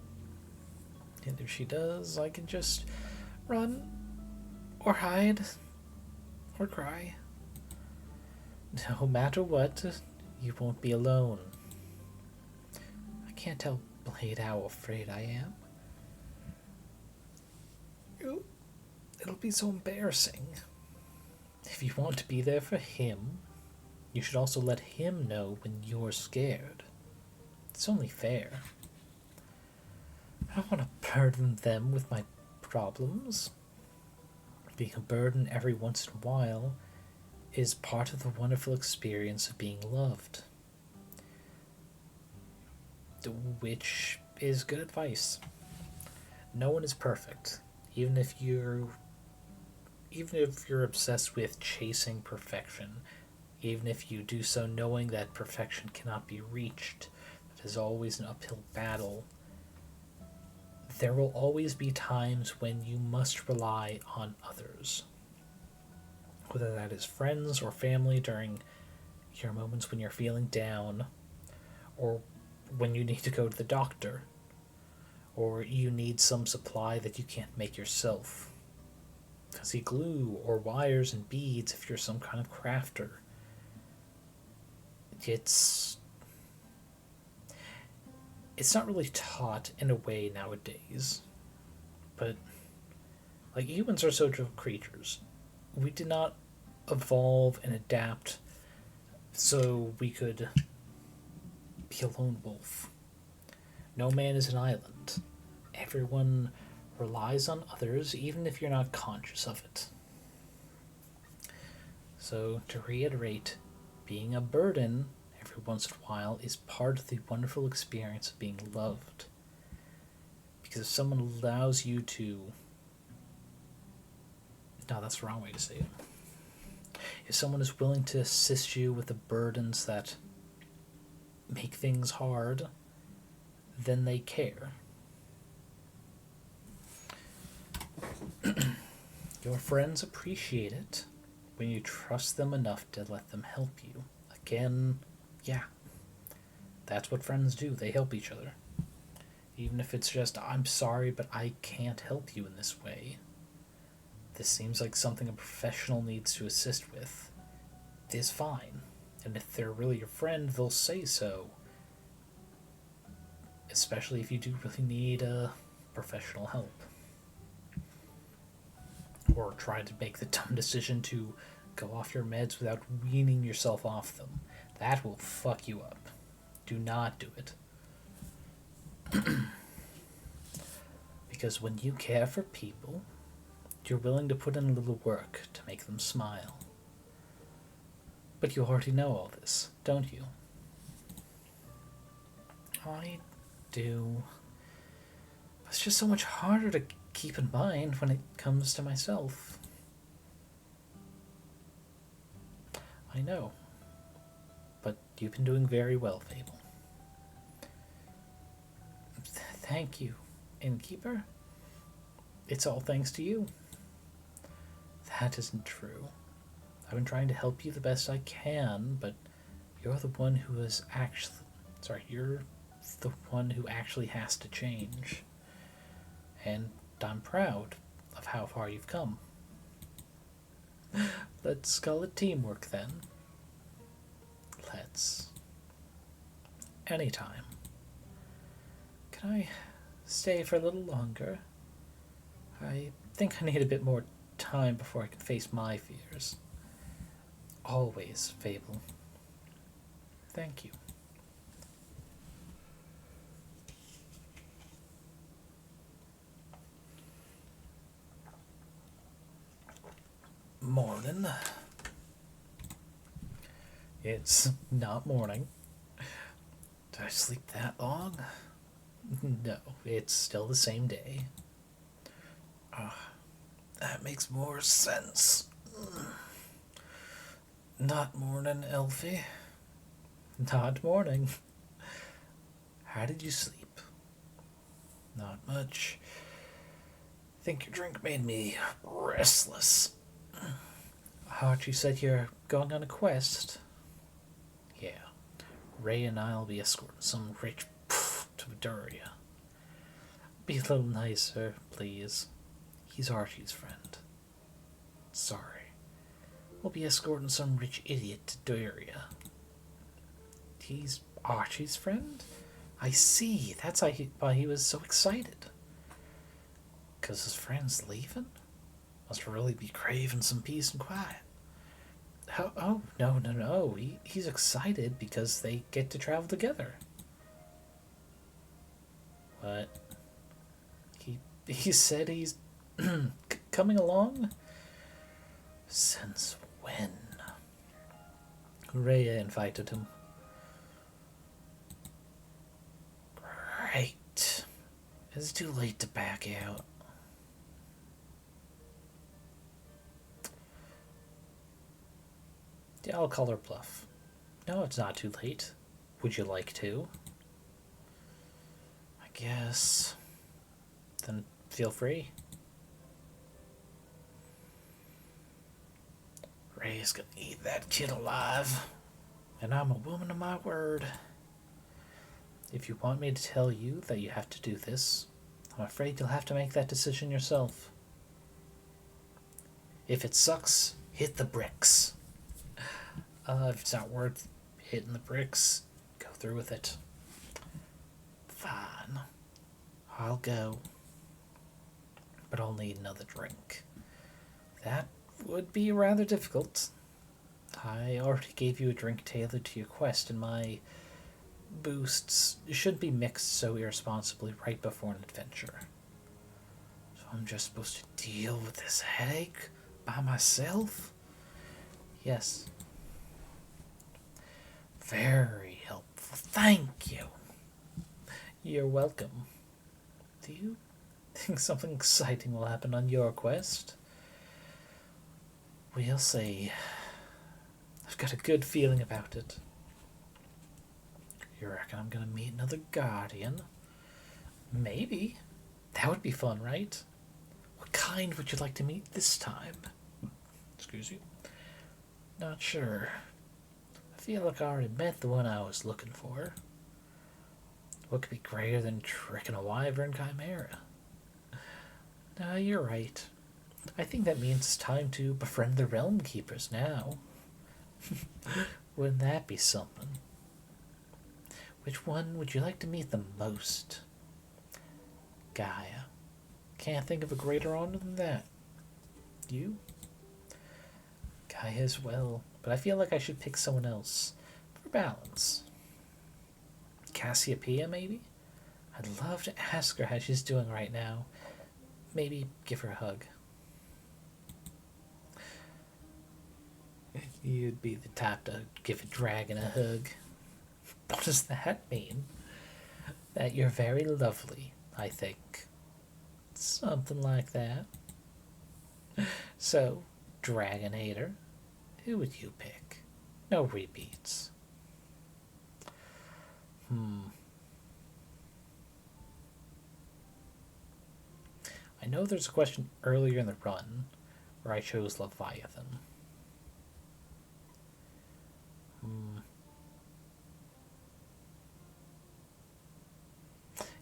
And if she does, I can just run, or hide, or cry. No matter what, you won't be alone. I can't tell Blade how afraid I am. It'll be so embarrassing. If you want to be there for him, you should also let him know when you're scared. It's only fair. I don't want to burden them with my problems. Being a burden every once in a while is part of the wonderful experience of being loved. Which is good advice. No one is perfect. Even if you're obsessed with chasing perfection, even if you do so knowing that perfection cannot be reached, that is always an uphill battle, there will always be times when you must rely on others. Whether that is friends or family during your moments when you're feeling down, or when you need to go to the doctor, or you need some supply that you can't make yourself. Fuzzy glue or wires and beads if you're some kind of crafter. It's not really taught in a way nowadays, but like humans are social creatures. We did not evolve and adapt so we could be a lone wolf. No man is an island. Everyone relies on others, even if you're not conscious of it. So, to reiterate, being a burden every once in a while is part of the wonderful experience of being loved. Because if someone allows you to... No, that's the wrong way to say it. If someone is willing to assist you with the burdens that make things hard, then they care. Your friends appreciate it when you trust them enough to let them help you. Again, yeah, that's what friends do. They help each other. Even if it's just, I'm sorry, but I can't help you in this way. This seems like something a professional needs to assist with. It is fine. And if they're really your friend, they'll say so. Especially if you do really need professional help. Or try to make the dumb decision to go off your meds without weaning yourself off them. That will fuck you up. Do not do it. Because when you care for people, you're willing to put in a little work to make them smile. But you already know all this, don't you? I do. It's just so much harder to keep in mind when it comes to myself. I know. But you've been doing very well, Fable. Thank you, Innkeeper. It's all thanks to you. That isn't true. I've been trying to help you the best I can, but you're the one who is actually... Sorry, you're the one who actually has to change. And I'm proud of how far you've come. Let's call it teamwork, then. Let's. Anytime. Can I stay for a little longer? I think I need a bit more time before I can face my fears. Always, Fable. Thank you. Morning. It's not morning. Did I sleep that long? No, it's still the same day. That makes more sense. Not morning, Elfie. Not morning. How did you sleep? Not much. I think your drink made me restless. I heard you said you're going on a quest. Ray and I'll be escorting some rich to Vidaria. Be a little nicer, please. He's Archie's friend. Sorry. We'll be escorting some rich idiot to Doria. He's Archie's friend? I see. That's why he was so excited. 'Cause his friend's leaving? Must really be craving some peace and quiet. Oh, no. He's excited because they get to travel together. What? He said he's coming along? Since when? Rhea invited him. Great. It's too late to back out. Yeah, I'll call her bluff. No, it's not too late. Would you like to? I guess. Then feel free. Ray's gonna eat that kid alive. And I'm a woman of my word. If you want me to tell you that you have to do this, I'm afraid you'll have to make that decision yourself. If it sucks, hit the bricks. If it's not worth hitting the bricks, go through with it. Fine. I'll go. But I'll need another drink. That would be rather difficult. I already gave you a drink tailored to your quest, and my boosts shouldn't be mixed so irresponsibly right before an adventure. So I'm just supposed to deal with this headache by myself? Yes. Very helpful. Thank you. You're welcome. Do you think something exciting will happen on your quest? We'll see. I've got a good feeling about it. You reckon I'm gonna meet another guardian? Maybe. That would be fun, right? What kind would you like to meet this time? Excuse you? Not sure. I feel like I already met the one I was looking for. What could be greater than tricking a wyvern chimera? No, you're right. I think that means it's time to befriend the Realm Keepers now. Wouldn't that be something? Which one would you like to meet the most? Gaia. Can't think of a greater honor than that. You? Gaia as well, but I feel like I should pick someone else for balance. Cassiopeia, maybe? I'd love to ask her how she's doing right now. Maybe give her a hug. You'd be the type to give a dragon a hug. What does that mean? That you're very lovely, I think. Something like that. So, Dragon Hater, who would you pick? No repeats. I know there's a question earlier in the run where I chose Leviathan.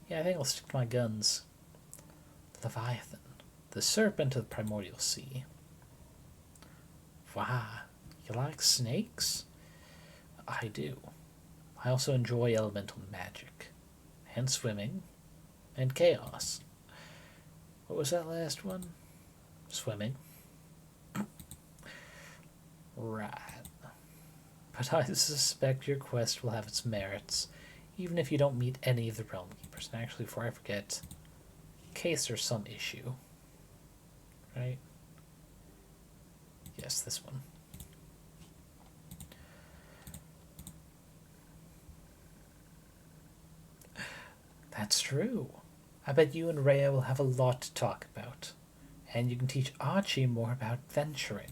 Yeah, I think I'll stick to my guns. Leviathan, the serpent of the primordial sea. Wow, you like snakes? I do. I also enjoy elemental magic, and swimming, and chaos. What was that last one? Swimming. Right. But I suspect your quest will have its merits, even if you don't meet any of the Realm Keepers. And actually, before I forget, in case there's some issue, right? Yes, this one. That's true. I bet you and Rhea will have a lot to talk about, and you can teach Archie more about venturing.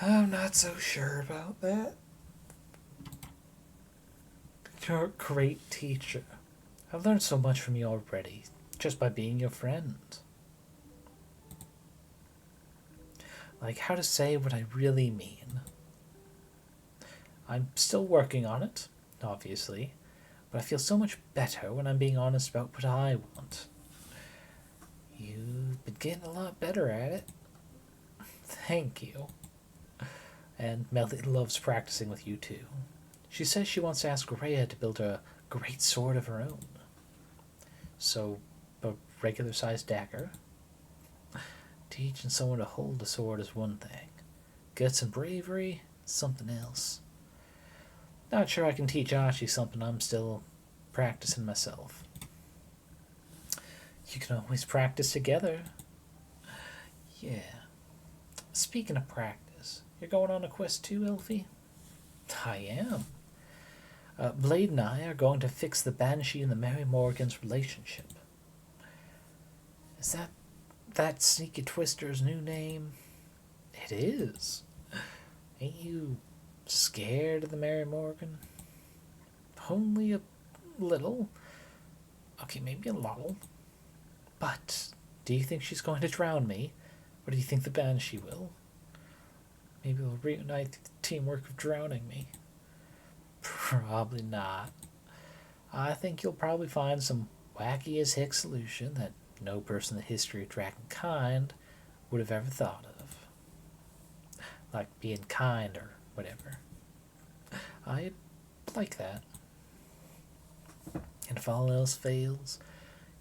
I'm not so sure about that. You're a great teacher. I've learned so much from you already, just by being your friend. Like how to say what I really mean. I'm still working on it, obviously, but I feel so much better when I'm being honest about what I want. You've been getting a lot better at it. Thank you. And Melody loves practicing with you too. She says she wants to ask Rhea to build a great sword of her own. So, a regular-sized dagger? Teaching someone to hold a sword is one thing. Guts and bravery, something else. Not sure I can teach Ashi something I'm still practicing myself. You can always practice together. Yeah. Speaking of practice, you're going on a quest too, Elfie? I am. Blade and I are going to fix the Banshee and the Mary Morgan's relationship. Is that Sneaky Twister's new name? It is. Ain't you scared of the Mary Morgan? Only a little. Okay, maybe a lot. But do you think she's going to drown me? Or do you think the Banshee will? Maybe we'll reunite the teamwork of drowning me. Probably not. I think you'll probably find some wacky as heck solution that no person in the history of Dragonkind would have ever thought of. Like being kind or whatever. I like that. And if all else fails,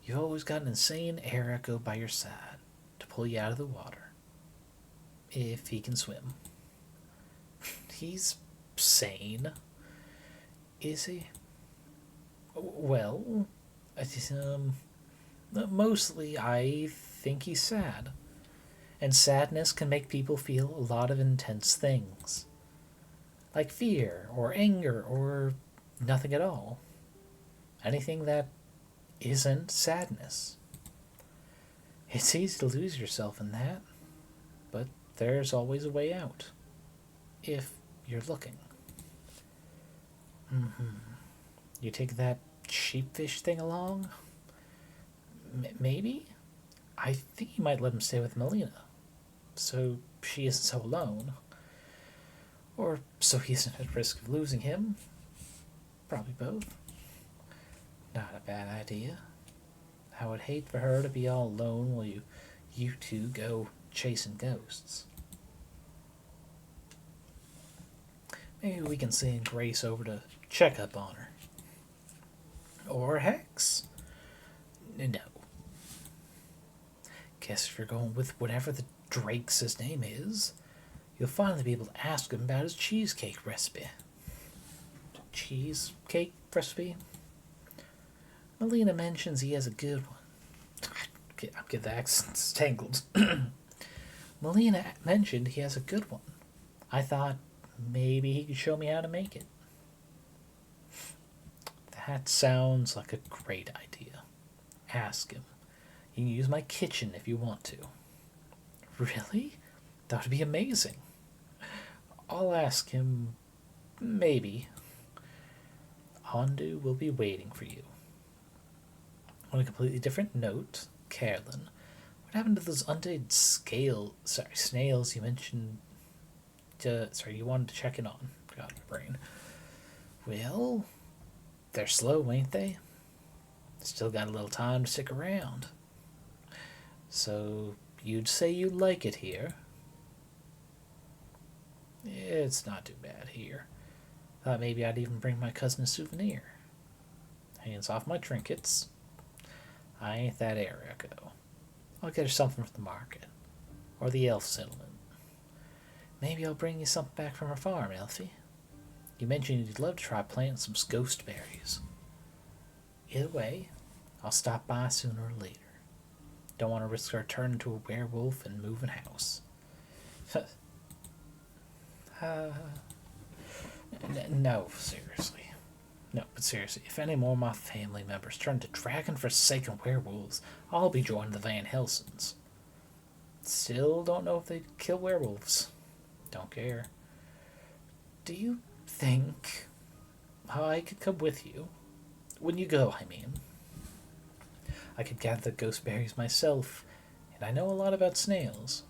you've always got an insane air echo by your side to pull you out of the water. If he can swim. He's sane. Is he? Well, mostly I think he's sad. And sadness can make people feel a lot of intense things. Like fear, or anger, or nothing at all. Anything that isn't sadness. It's easy to lose yourself in that, but there's always a way out. If you're looking. You take that sheepfish thing along? Maybe? I think you might let him stay with Melina, so she isn't so alone. Or so he isn't at risk of losing him. Probably both. Not a bad idea. I would hate for her to be all alone while you two go chasing ghosts. Maybe we can send Grace over to check up on her. Or Hex. No. Guess if you're going with whatever the Drake's name is, you'll finally be able to ask him about his cheesecake recipe. Cheesecake recipe? Melina mentions he has a good one. I'm getting the accents tangled. Melina mentioned he has a good one. I thought maybe he could show me how to make it. That sounds like a great idea. Ask him. You can use my kitchen if you want to. Really? That would be amazing. I'll ask him. Maybe. Hondu will be waiting for you. On a completely different note, Carolyn, what happened to those undead snails you mentioned? You wanted to check in on. God, my brain. Well, they're slow, ain't they? Still got a little time to stick around. So, you'd say you like it here? It's not too bad here. Thought maybe I'd even bring my cousin a souvenir. Hands off my trinkets. I ain't that air echo. I'll get her something from the market. Or the elf settlement. Maybe I'll bring you something back from her farm, Elfie. You mentioned you'd love to try planting some ghost berries. Either way, I'll stop by sooner or later. Don't want to risk her turning into a werewolf and moving house. No, seriously. No, but seriously, if any more of my family members turn to dragon-forsaken werewolves, I'll be joining the Van Helsons. Still don't know if they'd kill werewolves. Don't care. Do you think I could come with you? When you go, I mean. I could gather the ghost berries myself, and I know a lot about snails.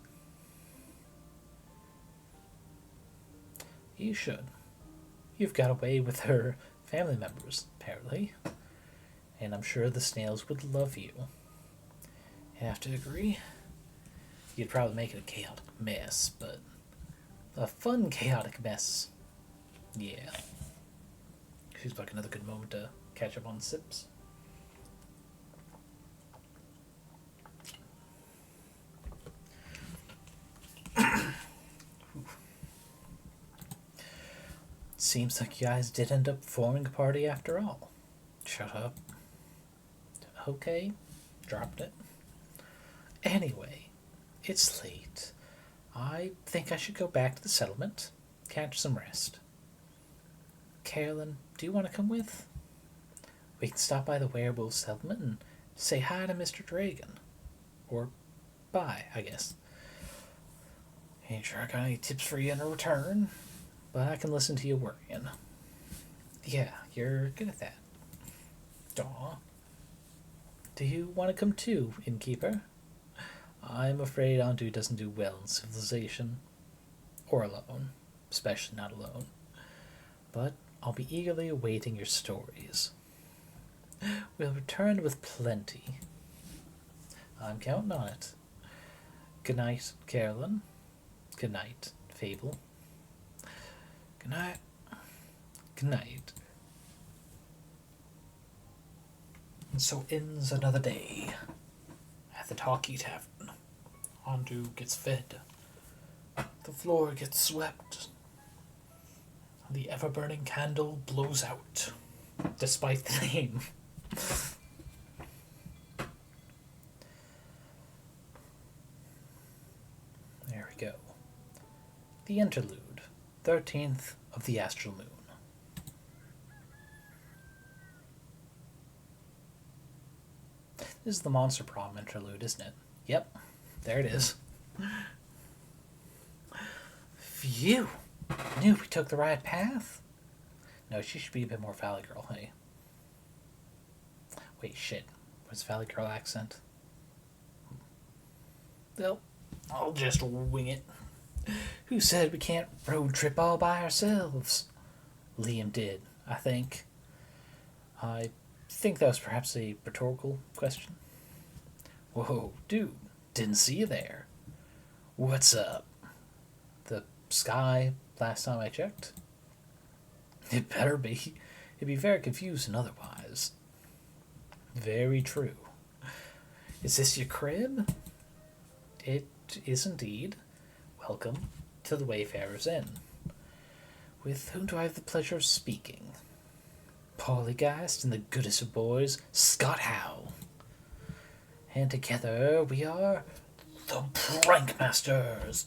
You should. you've got away with her family members, apparently. And I'm sure the snails would love you. I have to agree. You'd probably make it a chaotic mess, but a fun chaotic mess. Yeah. Seems like another good moment to catch up on sips. Seems like you guys did end up forming a party after all. Shut up. Okay, dropped it. Anyway, it's late. I think I should go back to the settlement, catch some rest. Carolyn, do you want to come with? We can stop by the werewolf settlement and say hi to Mr. Dragon. Or bye, I guess. Ain't sure I got any tips for you in return, but I can listen to you worrying. Yeah, you're good at that. Aw. Do you want to come too, Innkeeper? I'm afraid Andu doesn't do well in civilization. Or alone. Especially not alone. But I'll be eagerly awaiting your stories. We'll return with plenty. I'm counting on it. Good night, Carolyn. Good night, Fable. Good night. Good night. And so ends another day at the Talkie Tavern. Andu gets fed. The floor gets swept. The ever-burning candle blows out, despite the name. There we go. The Interlude, 13th of the Astral Moon. This is the Monster Prom interlude, isn't it? Yep, there it is. Phew! Knew we took the right path. No, she should be a bit more Valley Girl, hey? Wait, shit. What's Valley Girl accent? Well, I'll just wing it. Who said we can't road trip all by ourselves? Liam did, I think. I think that was perhaps a rhetorical question. Whoa, dude, didn't see you there. What's up? The sky, last time I checked? It better be. It'd be very confusing otherwise. Very true. Is this your crib? It is indeed. Welcome to the Wayfarer's Inn. With whom do I have the pleasure of speaking? Polly Geist and the goodest of boys, Scott Howl. And together we are the Prank Masters.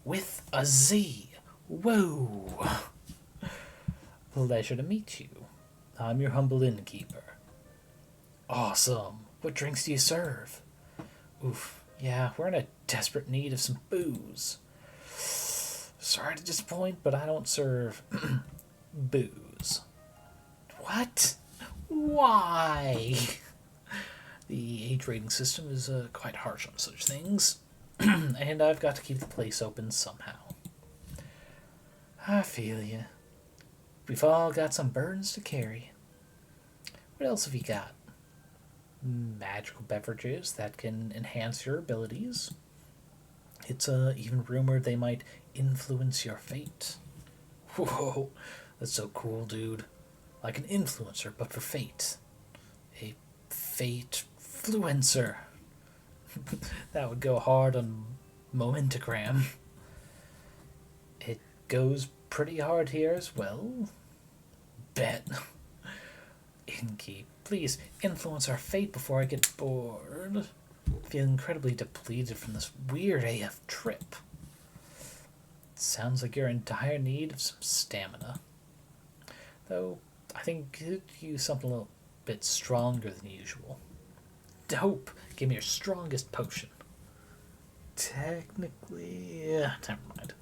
With a Z. Whoa. Pleasure to meet you. I'm your humble innkeeper. Awesome. What drinks do you serve? Oof. Yeah, we're in a desperate need of some booze. Sorry to disappoint, but I don't serve booze. What? Why? The age rating system is quite harsh on such things, and I've got to keep the place open somehow. I feel you. We've all got some burdens to carry. What else have you got? Magical beverages that can enhance your abilities. It's even rumored they might influence your fate. Whoa, that's so cool, dude. Like an influencer, but for fate. A fate-fluencer. That would go hard on Momentagram. It goes pretty hard here as well. Bet. Innkeep, please influence our fate before I get bored. I feel incredibly depleted from this weird AF trip. Sounds like you're in dire need of some stamina. Though, I think you could use something a little bit stronger than usual. Dope! Give me your strongest potion. Technically... never mind.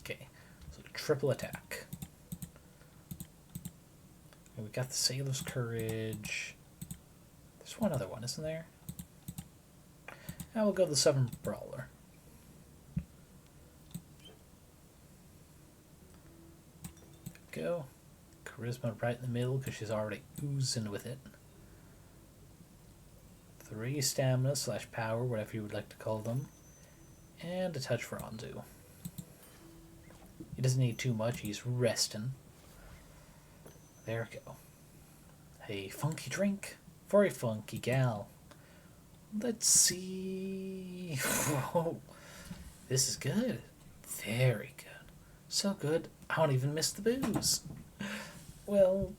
Okay, so triple attack. And we got the Sailor's Courage. There's one other one, isn't there? Now we'll go to the Southern Brawler. go. Charisma right in the middle because she's already oozing with it. 3 stamina / power, whatever you would like to call them. And a touch for Anzu. He doesn't need too much, he's resting. There we go. A funky drink for a funky gal. Let's see. Whoa. This is good. Very good. So good, I don't even miss the booze. Well,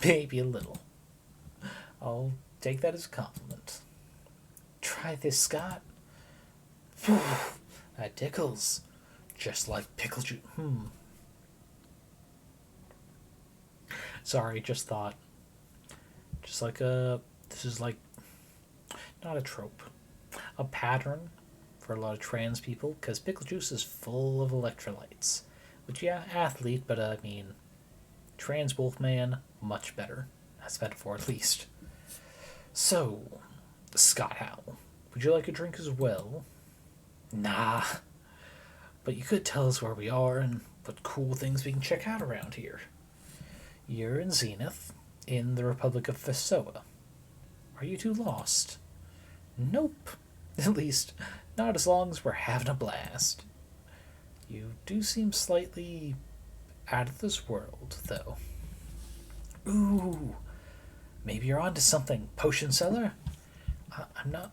maybe a little. I'll take that as a compliment. Try this, Scott. That tickles. Just like pickle juice. Sorry, just thought. Just like this is like, not a trope. A pattern for a lot of trans people, because pickle juice is full of electrolytes. Which, yeah, athlete, but I mean, trans wolfman, much better. That's metaphor, at least. So, Scott Howl, would you like a drink as well? Nah. But you could tell us where we are and what cool things we can check out around here. You're in Zenyth, in the Republic of Fesoa. Are you too lost? Nope. At least, not as long as we're having a blast. You do seem slightly out of this world, though. Ooh, maybe you're onto something, potion seller? I'm not...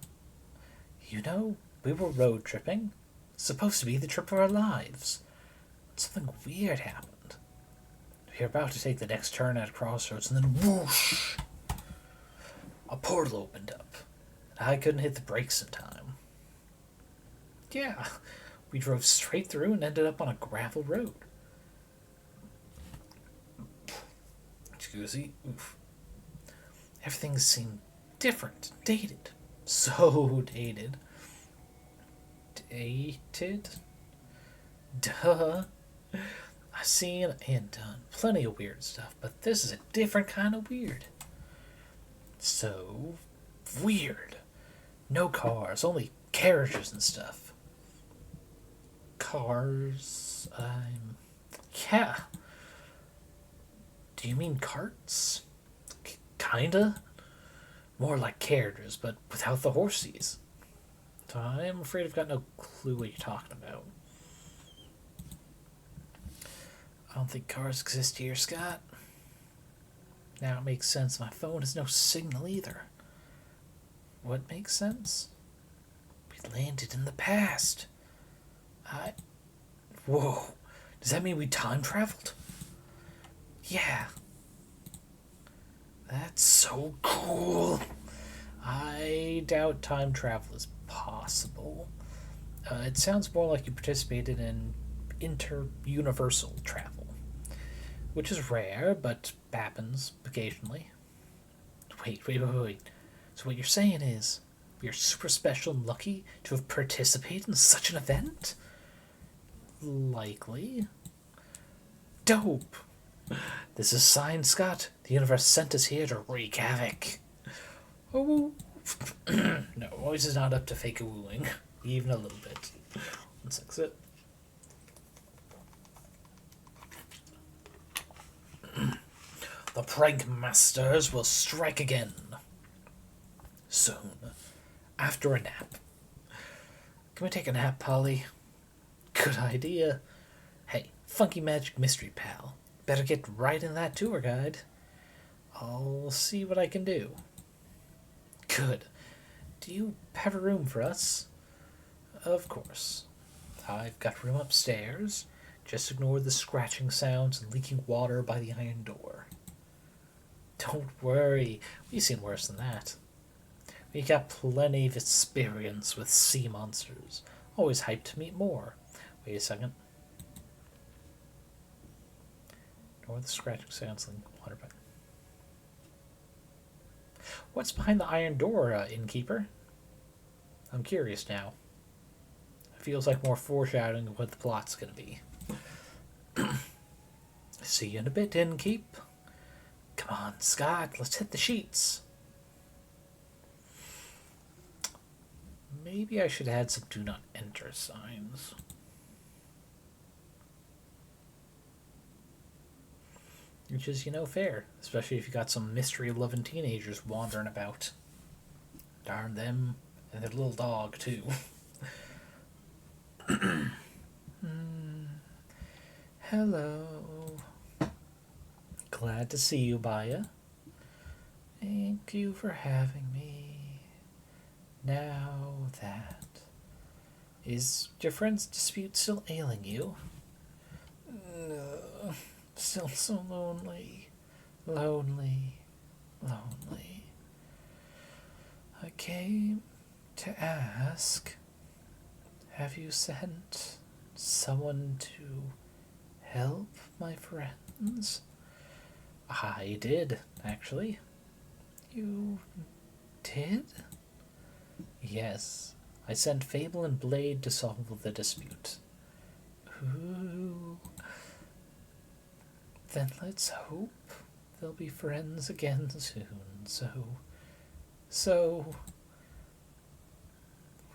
You know, we were road tripping. It's supposed to be the trip of our lives. Something weird happened. We were about to take the next turn at a crossroads, and then whoosh! A portal opened up. I couldn't hit the brakes in time. Yeah, we drove straight through and ended up on a gravel road. Excuse me. Oof. Everything seemed different, dated. So dated. Dated? Duh. I've seen and done plenty of weird stuff, but this is a different kind of weird. So weird. No cars, only carriages and stuff. Cars? Yeah. Do you mean carts? Kinda. More like carriages, but without the horses. So I'm afraid I've got no clue what you're talking about. I don't think cars exist here, Scott. Now it makes sense. My phone has no signal either. What makes sense? We landed in the past. Whoa. Does that mean we time traveled? Yeah. That's so cool. I doubt time travel is possible. It sounds more like you participated in inter-universal travel, which is rare, but happens occasionally. Wait. So what you're saying is, you're super special and lucky to have participated in such an event? Likely. Dope. This is Sign Scott. The universe sent us here to wreak havoc. Oh. No, Royce is not up to fake a wooing. Even a little bit. Let's exit. The prank masters will strike again. Soon. After a nap. Can we take a nap, Polly? Good idea. Hey, Funky Magic Mystery Pal. Better get right in that tour guide. I'll see what I can do. Good. Do you have a room for us? Of course. I've got room upstairs. Just ignore the scratching sounds and leaking water by the iron door. Don't worry. We've seen worse than that. We got plenty of experience with sea monsters. Always hyped to meet more. Wait a second. Ignore the scratching sounds and water by... What's behind the iron door, innkeeper? I'm curious now. It feels like more foreshadowing of what the plot's gonna be. See you in a bit, Innkeep. Come on, Scott, let's hit the sheets. Maybe I should add some do not enter signs. which is, fair, especially if you got some mystery-loving teenagers wandering about. Darn them, and their little dog, too. Hello. Glad to see you, Baya. Thank you for having me. Now that... Is your friend's dispute still ailing you? No. Still so lonely. Lonely. I came to ask, have you sent someone to help my friends? I did, actually. You did? Yes. I sent Fable and Blade to solve the dispute. Ooh. Then let's hope they'll be friends again soon, so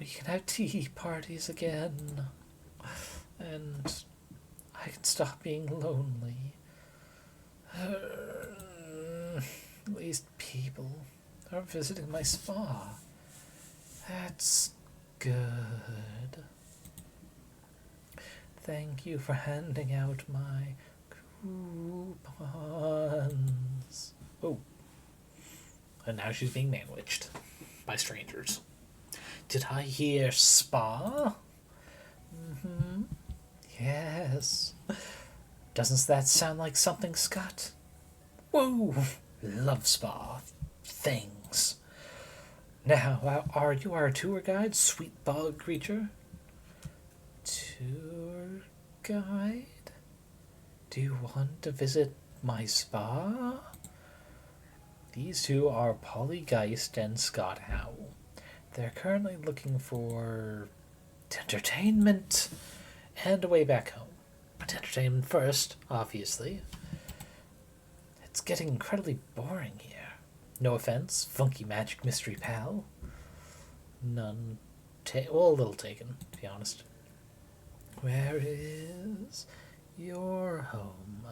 we can have tea parties again, and I can stop being lonely. At least people are visiting my spa. That's good. Thank you for handing out my coupons. Oh. And now she's being manwitched by strangers. Did I hear spa? Mm-hmm. Yes. Doesn't that sound like something, Scott? Whoa! Love spa things. Now, are you our tour guide, sweet bug creature? Tour guide? Do you want to visit my spa? These two are Polly Geist and Scott Howl. They're currently looking for entertainment and a way back home. But entertainment first, obviously. It's getting incredibly boring here. No offense, funky magic mystery pal. None. Well, a little taken, to be honest. Where is your home?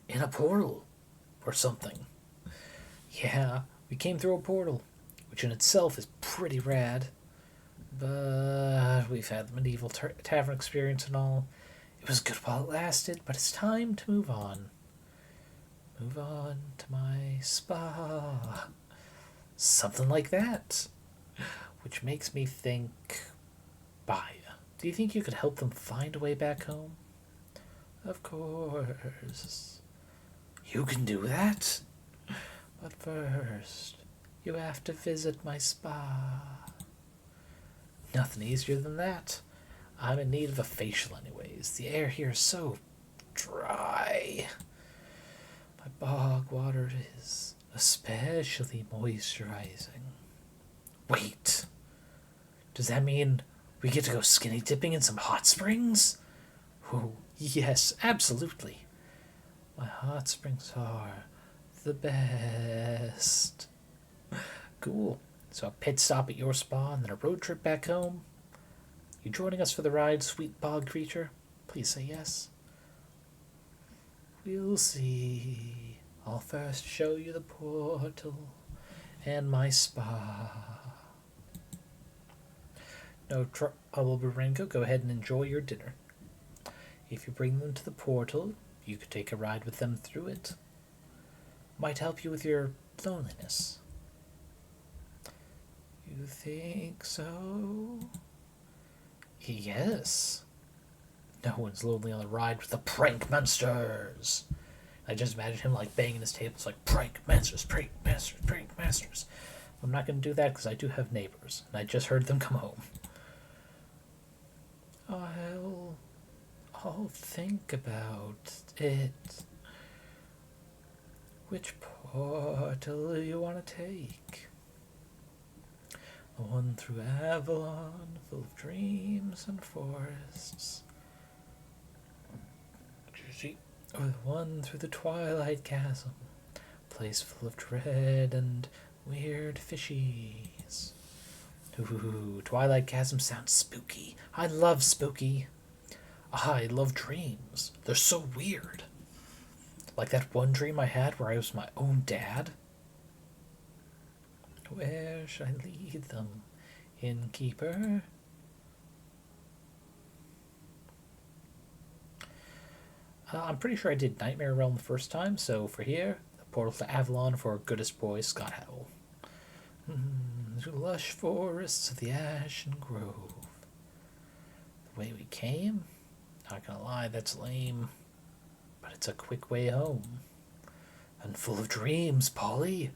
In a portal or something. Yeah, we came through a portal, which in itself is pretty rad. But we've had the medieval tavern experience and all. It was good while it lasted, but it's time to move on. Move on to my spa. Something like that. Which makes me think, Baya, do you think you could help them find a way back home? Of course. You can do that? But first, you have to visit my spa. Nothing easier than that. I'm in need of a facial anyways. The air here is so dry. My bog water is especially moisturizing. Wait. Does that mean we get to go skinny dipping in some hot springs? Oh, yes, absolutely. My hot springs are the best. Cool. So a pit stop at your spa and then a road trip back home? You joining us for the ride, sweet bog creature? Please say yes. We'll see. I'll first show you the portal and my spa. No trouble, Barenko. Go ahead and enjoy your dinner. If you bring them to the portal, you could take a ride with them through it. Might help you with your loneliness. You think so? Yes. No one's lonely on the ride with the prank monsters. I just imagine him like banging his tables like prank masters, prank masters, prank masters. I'm not going to do that because I do have neighbors, and I just heard them come home. I'll think about it. Which portal do you want to take? The one through Avalon, full of dreams and forests. Or the one through the Twilight Chasm, a place full of dread and weird fishies. Ooh, Twilight Chasm sounds spooky. I love spooky. I love dreams. They're so weird. Like that one dream I had where I was my own dad. Where should I lead them, Innkeeper? I'm pretty sure I did Nightmare Realm the first time, so for here, the portal to Avalon for goodest boy Scott Howl. To lush forests of the Ashen Grove. The way we came? Not gonna lie, that's lame. But it's a quick way home. And full of dreams, Polly.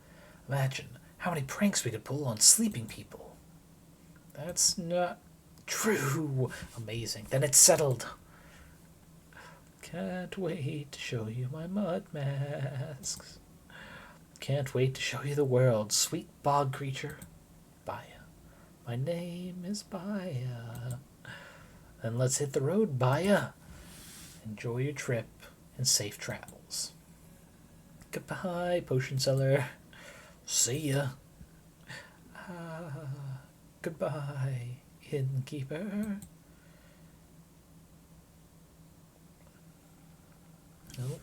Imagine how many pranks we could pull on sleeping people. That's not true. Amazing. Then it's settled. Can't wait to show you my mud masks. Can't wait to show you the world, sweet bog creature. Baya. My name is Baya. Then let's hit the road, Baya. Enjoy your trip and safe travels. Goodbye, potion seller. See ya. Goodbye, innkeeper. Well,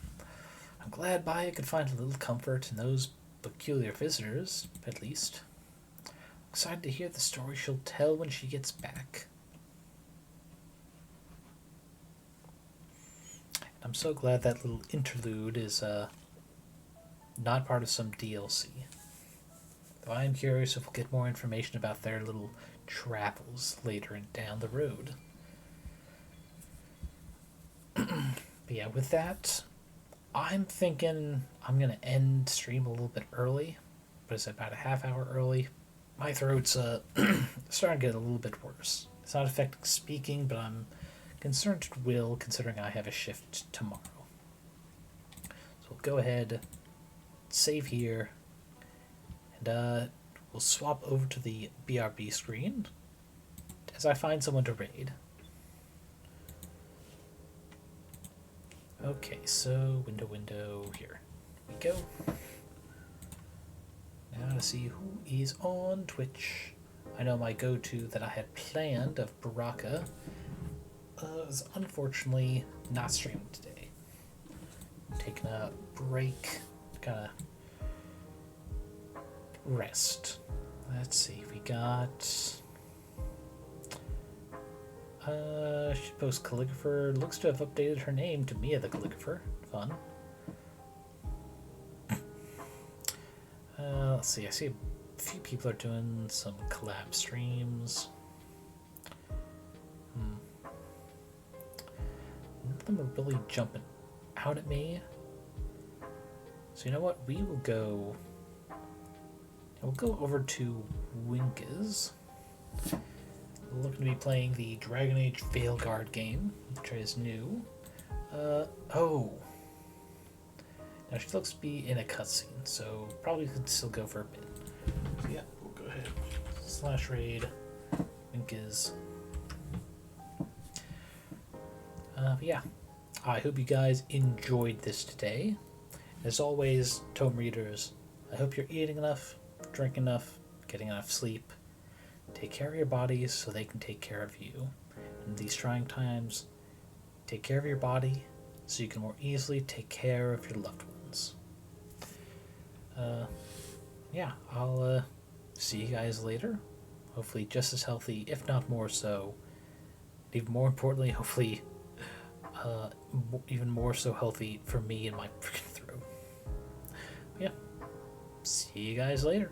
I'm glad Baya could find a little comfort in those peculiar visitors, at least. I'm excited to hear the story she'll tell when she gets back. I'm so glad that little interlude is not part of some DLC. Though I am curious if we'll get more information about their little travels later down the road. But yeah, with that, I'm thinking I'm going to end stream a little bit early. But it's about a half hour early. My throat's starting to get a little bit worse. It's not affecting speaking, but I'm concerned it will, considering I have a shift tomorrow. So we'll go ahead, save here, and we'll swap over to the BRB screen as I find someone to raid. Okay, so window, here we go. Now to see who is on Twitch. I know my go-to that I had planned of Baraka is unfortunately not streaming today. Taking a break, kind of rest. Let's see, we got shitpost calligrapher looks to have updated her name to Mia the Calligrapher. Fun. Let's see, I see a few people are doing some collab streams. None of them are really jumping out at me. So you know what? We'll go over to Winkes. We're looking to be playing the Dragon Age Veilguard game, which is new. Oh. Now she looks to be in a cutscene, so probably could still go for a bit. So yeah, we'll go ahead. /raid Winkes. But yeah, I hope you guys enjoyed this today. As always, Tome Readers, I hope you're eating enough, drinking enough, getting enough sleep. Take care of your bodies so they can take care of you. In these trying times, take care of your body so you can more easily take care of your loved ones. Yeah, I'll see you guys later. Hopefully just as healthy, if not more so. Even more importantly, hopefully even more so healthy for me and my freaking throat. Yeah, see you guys later.